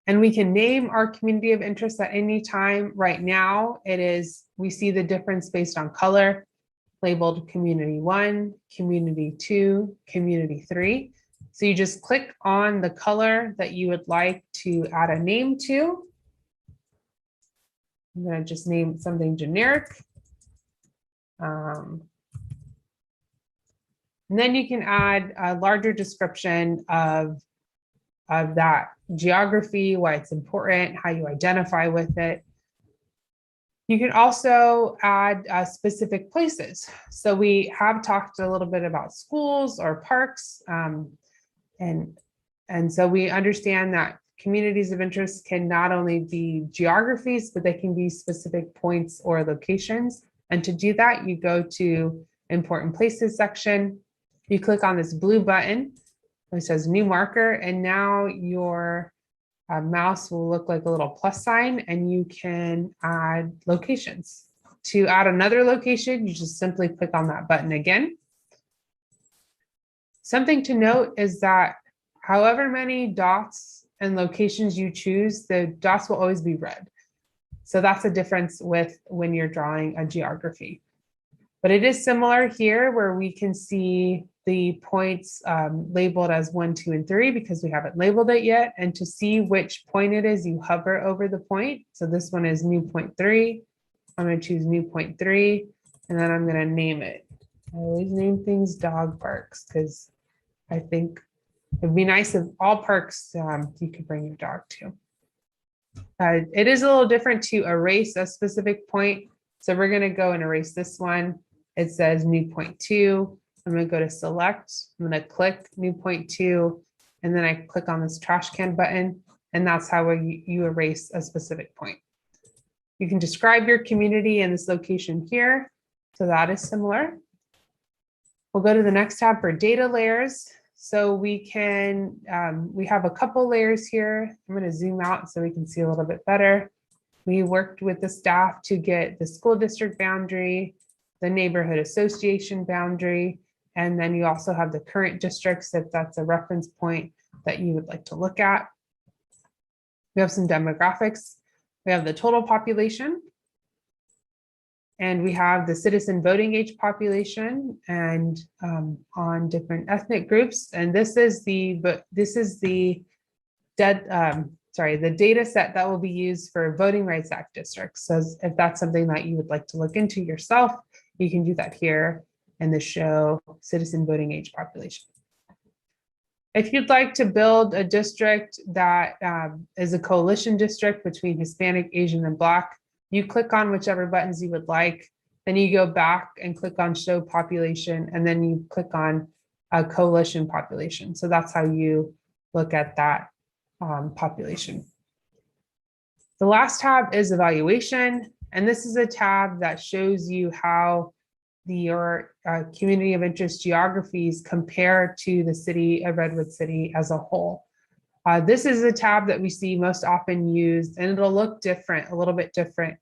And we can name our community of interest at any time. Right now, we see the difference based on color, labeled community 1, community 2, community 3. So you just click on the color that you would like to add a name to. I'm going to just name something generic. And then you can add a larger description of that geography, why it's important, how you identify with it. You can also add specific places. So we have talked a little bit about schools or parks. And so we understand that communities of interest can not only be geographies, but they can be specific points or locations. And to do that, you go to Important Places section. You click on this blue button, which says New Marker, and now your mouse will look like a little plus sign, and you can add locations. To add another location, you just simply click on that button again. Something to note is that however many dots and locations you choose, the dots will always be red. So that's a difference with when you're drawing a geography. But it is similar here where we can see the points labeled as 1, 2, and 3 because we haven't labeled it yet. And to see which point it is, you hover over the point. So this one is new point 3. I'm going to choose new point 3, and then I'm going to name it. I always name things dog parks because I think it'd be nice if all parks you could bring your dog to. It is a little different to erase a specific point. So we're going to go and erase this one. It says new point 2. I'm going to go to select. I'm going to click new point 2. And then I click on this trash can button. And that's how you erase a specific point. You can describe your community in this location here. So that is similar. We'll go to the next tab for data layers. So we can, we have a couple layers here. I'm going to zoom out so we can see a little bit better. We worked with the staff to get the school district boundary, the neighborhood association boundary, and then you also have the current districts if that's a reference point that you would like to look at. We have some demographics. We have the total population, and we have the citizen voting age population and on different ethnic groups. And this is the data set that will be used for Voting Rights Act districts. So if that's something that you would like to look into yourself, you can do that here in the show citizen voting age population. If you'd like to build a district that is a coalition district between Hispanic, Asian, and Black, you click on whichever buttons you would like. Then you go back and click on show population, and then you click on a coalition population. So that's how you look at that population. The last tab is evaluation. And this is a tab that shows you how your community of interest geographies compare to the city of Redwood City as a whole. This is a tab that we see most often used, and it'll look different, a little bit different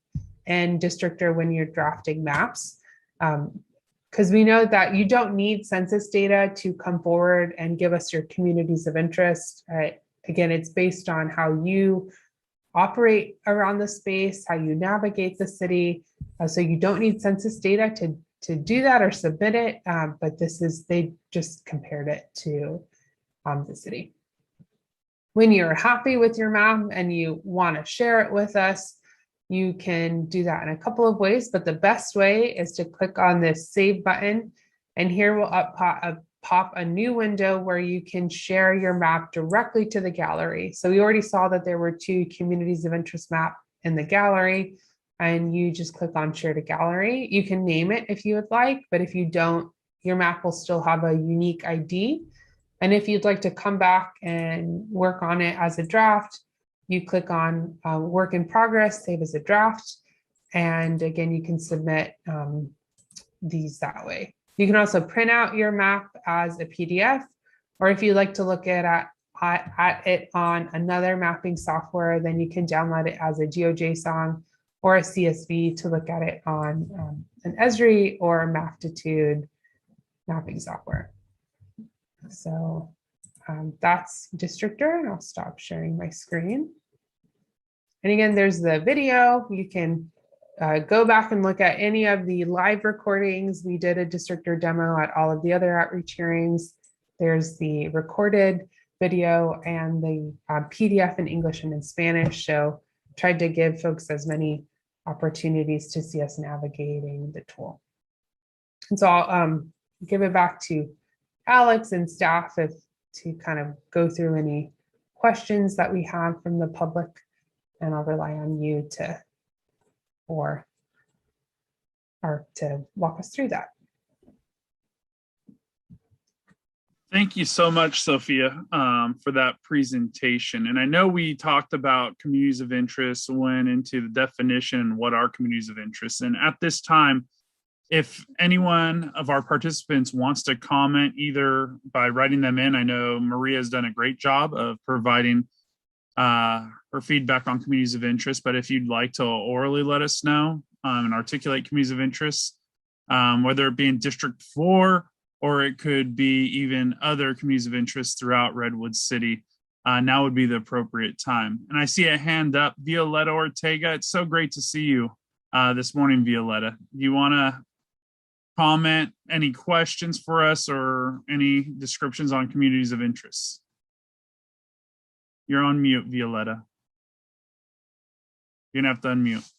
in Districtor when you're drafting maps. Because we know that you don't need census data to come forward and give us your communities of interest. Again, it's based on how you operate around the space, how you navigate the city. So you don't need census data to do that or submit it, but they just compared it to the city. When you're happy with your map and you want to share it with us, you can do that in a couple of ways, but the best way is to click on this save button, and here will pop a new window where you can share your map directly to the gallery. So we already saw that there were 2 communities of interest map in the gallery, and you just click on share to gallery. You can name it if you would like, but if you don't, your map will still have a unique ID. And if you'd like to come back and work on it as a draft, you click on work in progress, save as a draft. And again, you can submit these that way. You can also print out your map as a PDF, or if you like to look at it on another mapping software, then you can download it as a GeoJSON or a CSV to look at it on an Esri or Magnitude mapping software. So that's Districtor, and I'll stop sharing my screen. And again, there's the video. You can go back and look at any of the live recordings. We did a Districtor demo at all of the other outreach hearings. There's the recorded video and the PDF in English and in Spanish. So tried to give folks as many opportunities to see us navigating the tool. And so I'll give it back to Alex and staff to kind of go through any questions that we have from the public, and I'll rely on you to walk us through that. Thank you so much, Sophia, for that presentation. And I know we talked about communities of interest, went into the definition and what are communities of interest. And at this time, if anyone of our participants wants to comment either by writing them in, I know Maria has done a great job of providing her feedback on communities of interest, but if you'd like to orally let us know and articulate communities of interest, whether it be in District 4 or it could be even other communities of interest throughout Redwood City, now would be the appropriate time. And I see a hand up, Violetta Ortega. It's so great to see you this morning, Violetta. Do you want to comment, any questions for us, or any descriptions on communities of interest? You're on mute, Violetta. You're gonna have to unmute.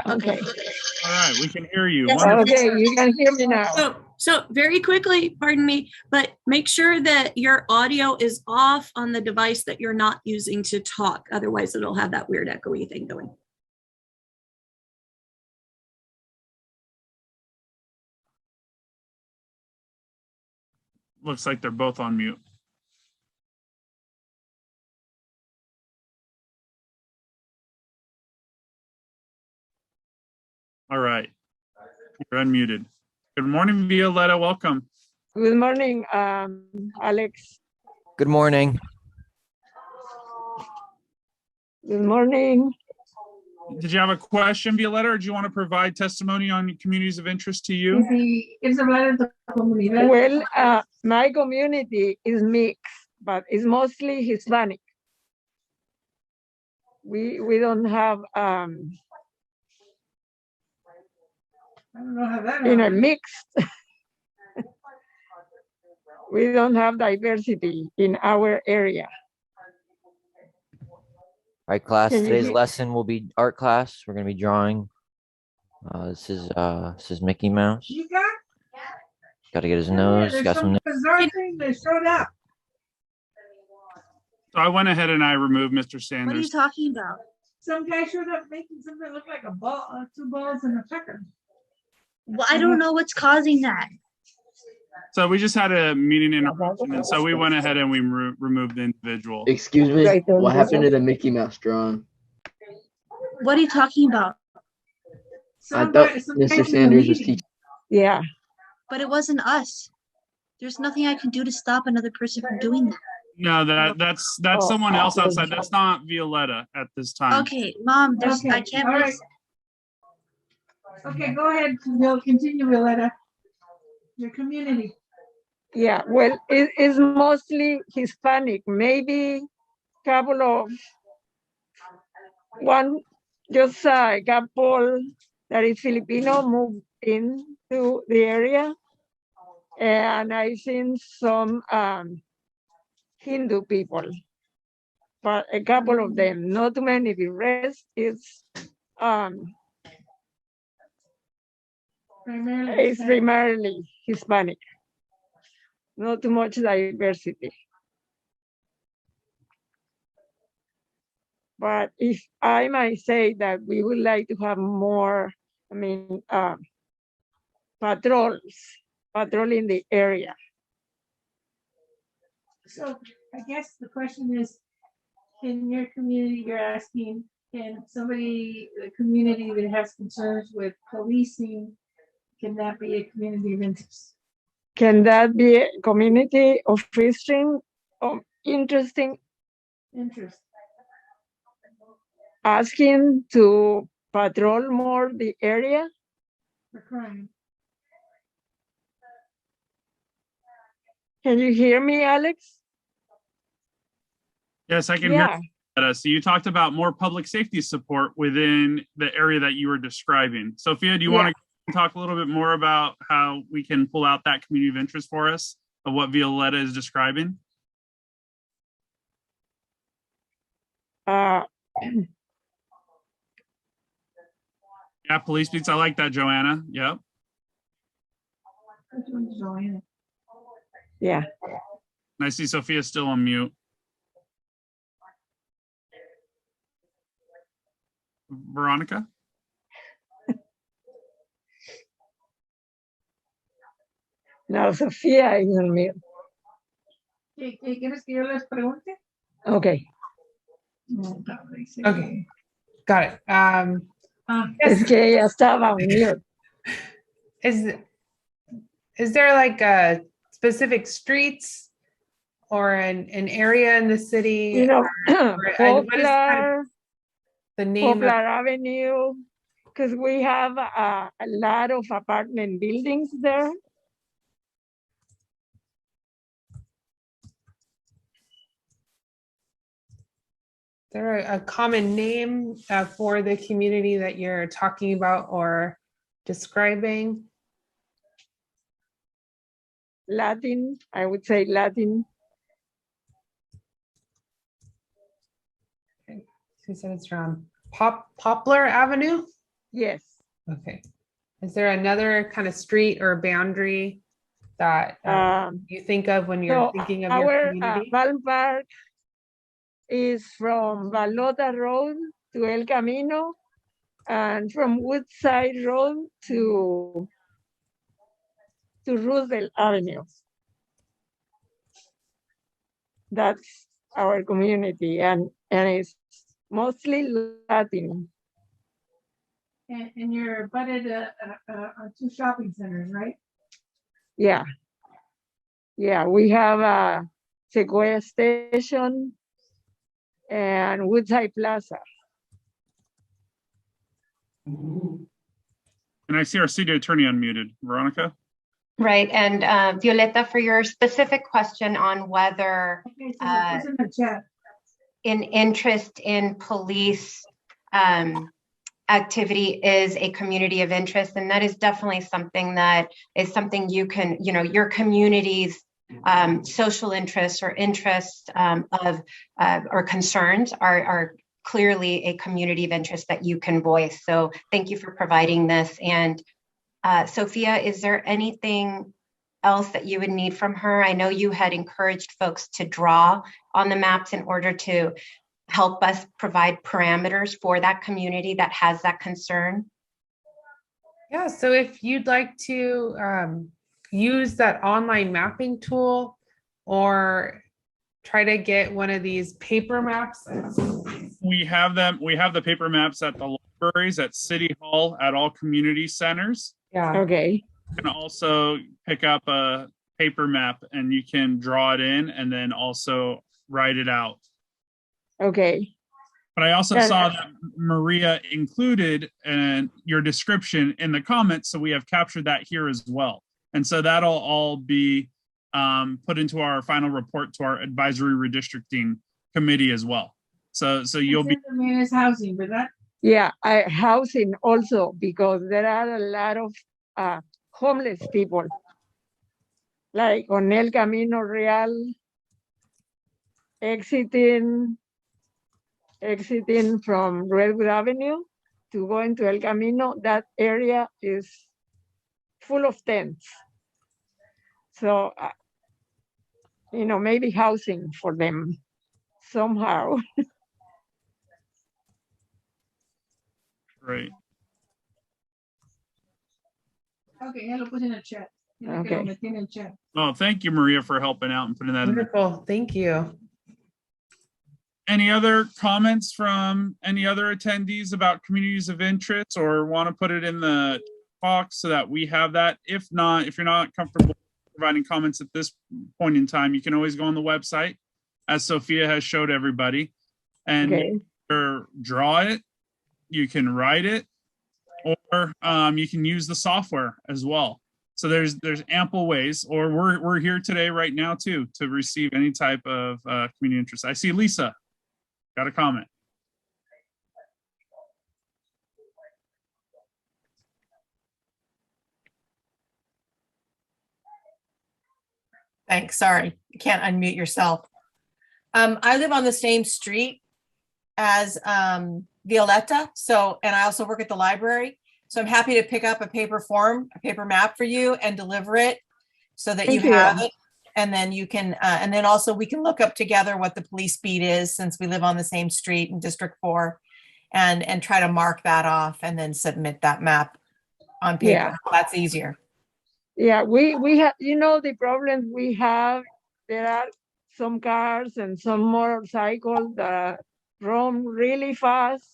Okay. All right, we can hear you. Yes. Wonderful. Okay, you can hear me now. So very quickly, pardon me, but make sure that your audio is off on the device that you're not using to talk. Otherwise, it'll have that weird echoey thing going. Looks like they're both on mute. All right, you're unmuted. Good morning, Violetta. Welcome. Good morning, Alex. Good morning. Good morning. Did you have a question, Violetta, or do you want to provide testimony on communities of interest to you? Well, my community is mixed, but it's mostly Hispanic. We don't have mixed. We don't have diversity in our area. All right, class. Today's lesson will be art class. We're gonna be drawing. This is Mickey Mouse. You got? Got to get his nose. Got some. Bizarre thing that showed up. So I went ahead and I removed Mr. What are you Sanders. talking about? Some guy showed up making something look like a ball, two balls and a pecker. Well, I don't know what's causing that. So we just had a meeting interruption, and so we went ahead and we removed the individual. Excuse me, what happened to the Mickey Mouse drawing? What are you talking about? I thought Mr. Sanders was teaching. Yeah. But it wasn't us. There's nothing I can do to stop another person from doing that. No, that's someone else outside. That's not Violetta at this time. Okay, Mom, Okay, I can't all make right. Okay, go ahead. We'll continue, Violetta. Your community. Yeah, well, it's mostly Hispanic. Maybe couple of just a couple that is Filipino moved into the area, and I've seen some Hindu people, but a couple of them, not too many. The rest is primarily Hispanic. Not too much diversity. But if I might say that we would like to have more, patrolling the area. So I guess the question is, in your community, you're asking, can somebody, a community that has concerns with policing, can that be a community of interest? Can that be a community of interesting Interest. asking to patrol more the area? For crime. Can you hear me, Alex? Yes, I can Yeah. hear. So you talked about more public safety support within the area that you were describing. Sophia, do you want to talk a little bit more about how we can pull out that community of interest for us of what Violetta is describing? Uh, Yeah, police beats. I like that, Joanna. Yep. Which one's Joanna? yeah. And I see Sophia's still on mute. Veronica? Now Sofía is on mute. ¿Quieres que yo les pregunte? Okay. Okay, got it. Es que ella estaba on mute. Is there like a specific streets or an area in the city? You know, what is Poplar, the name Poplar of Avenue, because we have a lot of apartment buildings there. there a common name for the community that you're talking about or describing? Latin, I would say Latin. Okay. She said it's around Poplar Avenue? Yes. Okay. Is there another kind of street or boundary that you think of when you're thinking of your community? Ballpark is from Balota Road to El Camino and from Woodside Road to Roosevelt Avenue. That's our community, and it's mostly Latin. And you're butted two shopping centers, right? Yeah. Yeah, we have a Sequoia Station and Woodside Plaza. And I see our city attorney unmuted. Veronica? Right, and Violetta, for your specific question on whether in interest in police activity is a community of interest, and that is definitely something that is something you can, your community's social interests or interests or concerns are clearly a community of interest that you can voice. So thank you for providing this. And Sophia, is there anything else that you would need from her? I know you had encouraged folks to draw on the maps in order to help us provide parameters for that community that has that concern. Yeah, so if you'd like to use that online mapping tool or try to get one of these paper maps. We have them. We have the paper maps at the libraries, at City Hall, at all community centers. Yeah. Okay. You can also pick up a paper map and you can draw it in and then also write it out. Okay. But I also saw that Maria included your description in the comments, so we have captured that here as well. And so that'll all be put into our final report to our advisory redistricting committee as well. So you'll be housing, but that. Yeah, housing also, because there are a lot of homeless people, like on El Camino Real, exiting from Redwood Avenue to go into El Camino. That area is full of tents. So, maybe housing for them somehow. Right. Okay, ya lo puse en el chat. Okay. Oh, thank you, Maria, for helping out and putting that in. Wonderful, thank you. Any other comments from any other attendees about communities of interest, or want to put it in the box so that we have that? If not, if you're not comfortable providing comments at this point in time, you can always go on the website, as Sophia has showed everybody, and either draw it, you can write it, or you can use the software as well. So there's ample ways, or we're here today right now too to receive any type of community interest. I see Lisa got a comment. Thanks. Sorry, you can't unmute yourself. I live on the same street as Violetta, and I also work at the library. So I'm happy to pick up a paper form, a paper map for you and deliver it so that you have it. And then you can, and then also we can look up together what the police beat is, since we live on the same street in District 4, and try to mark that off and then submit that map on paper. Yeah. That's easier. Yeah, we have, the problems we have, there are some cars and some motorcycles that roam really fast.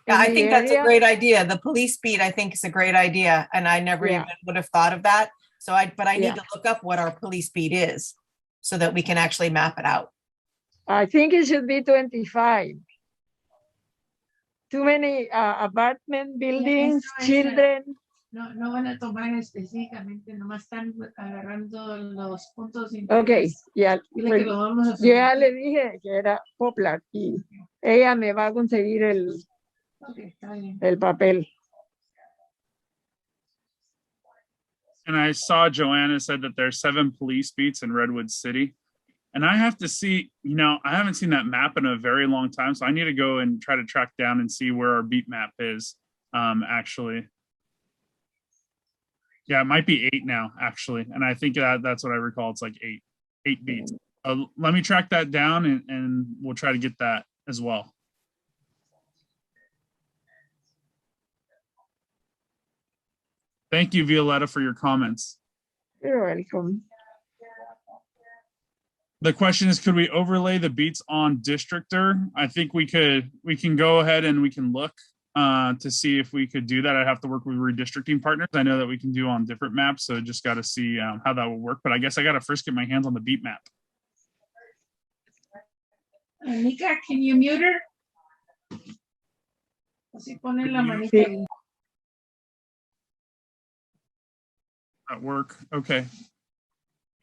Yeah, I think that's a great idea. The police beat, I think, is a great idea. And I never even would have thought of that. But I need to look up what our police beat is so that we can actually map it out. I think it should be 25. Too many apartment buildings, children. No van a tomar específicamente, nomás están agarrando los puntos. Ok, ya, Dile que lo vamos a hacer. yo ya le dije que era Poplar y ella me va a conseguir el papel. And I saw Joanna said that there's 7 police beats in Redwood City. And I have to see, I haven't seen that map in a very long time. So I need to go and try to track down and see where our beat map is, actually. Yeah, it might be 8 now, actually. And I think that's what I recall. It's like 8 beats. Let me track that down and we'll try to get that as well. Thank you, Violetta, for your comments. You're welcome. The question is, could we overlay the beats on Districtor? I think we can go ahead and we can look to see if we could do that. I'd have to work with redistricting partners. I know that we can do on different maps, so just got to see how that will work. But I guess I got to first get my hands on the beat map. Nika, can you mute her? Así ponen la manita. At work. Okay.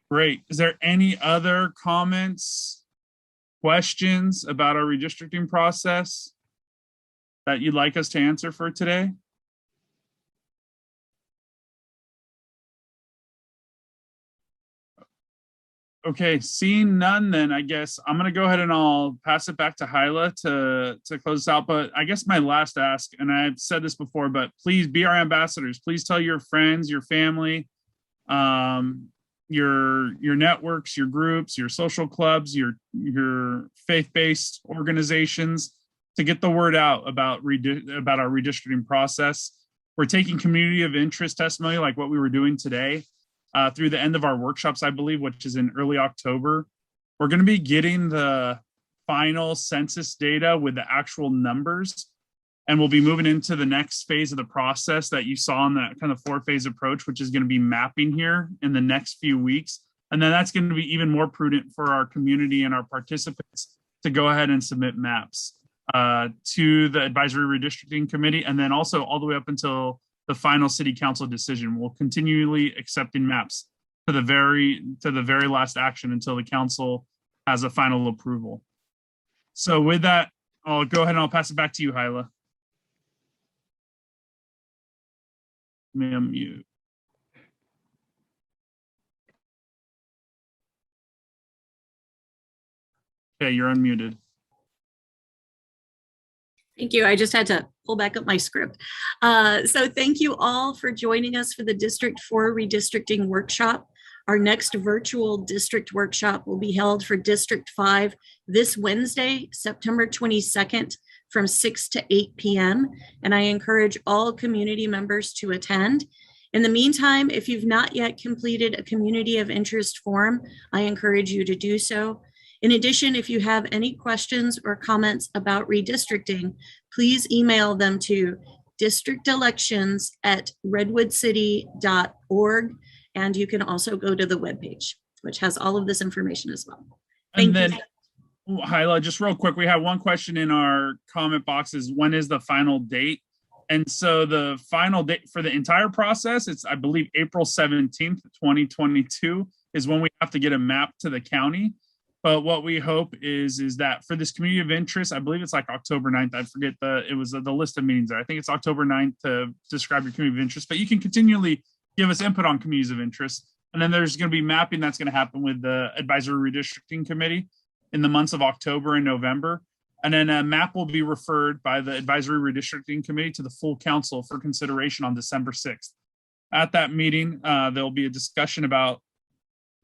Great. Is there any other comments, questions about our redistricting process that you'd like us to answer for today? Okay, seeing none, then I guess I'm going to go ahead and I'll pass it back to Hyla to close this out. But I guess my last ask, and I've said this before, but please be our ambassadors. Please tell your friends, your family, your networks, your groups, your social clubs, your faith-based organizations to get the word out about our redistricting process. We're taking community of interest testimony like what we were doing today through the end of our workshops, I believe, which is in early October. We're going to be getting the final census data with the actual numbers, and we'll be moving into the next phase of the process that you saw in that kind of 4-phase approach, which is going to be mapping here in the next few weeks. And then that's going to be even more prudent for our community and our participants to go ahead and submit maps to the Advisory Redistricting Committee, and then also all the way up until the final City Council decision. We'll continually accepting maps to the very last action until the Council has a final approval. So with that, I'll go ahead and I'll pass it back to you, Hyla. Mute. Okay, you're unmuted. Thank you. I just had to pull back up my script. So thank you all for joining us for the District 4 Redistricting Workshop. Our next virtual district workshop will be held for District 5 this Wednesday, September 22nd from 6 to 8 p.m. And I encourage all community members to attend. In the meantime, if you've not yet completed a community of interest form, I encourage you to do so. In addition, if you have any questions or comments about redistricting, please email them to districtelections@redwoodcity.org. And you can also go to the webpage, which has all of this information as well. Thank you. Hyla, just real quick, we have one question in our comment boxes. When is the final date? And so the final date for the entire process, it's, I believe, April 17th, 2022 is when we have to get a map to the county. But what we hope is that for this community of interest, I believe it's like October 9th. I forget the list of meetings there. I think it's October 9th to describe your community of interest, but you can continually give us input on communities of interest. And then there's going to be mapping that's going to happen with the Advisory Redistricting Committee in the months of October and November. And then a map will be referred by the Advisory Redistricting Committee to the full council for consideration on December 6th. At that meeting, there'll be a discussion about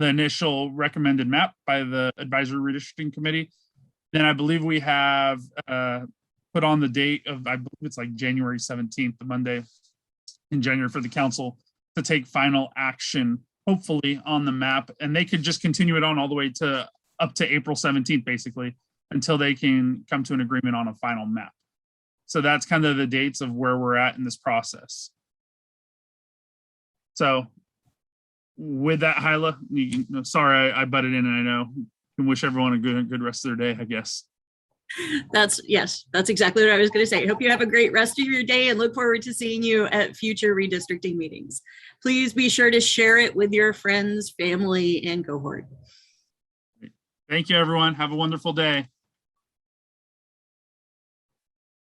the initial recommended map by the Advisory Redistricting Committee. Then I believe we have put on the date of, I believe it's like January 17th, the Monday in January, for the council to take final action, hopefully on the map. And they could just continue it on all the way to up to April 17th, basically, until they can come to an agreement on a final map. So that's kind of the dates of where we're at in this process. So with that, Hyla, sorry I butted in, and I know you can wish everyone a good rest of their day, I guess. Yes, that's exactly what I was going to say. Hope you have a great rest of your day and look forward to seeing you at future redistricting meetings. Please be sure to share it with your friends, family, and cohort. Thank you, everyone. Have a wonderful day.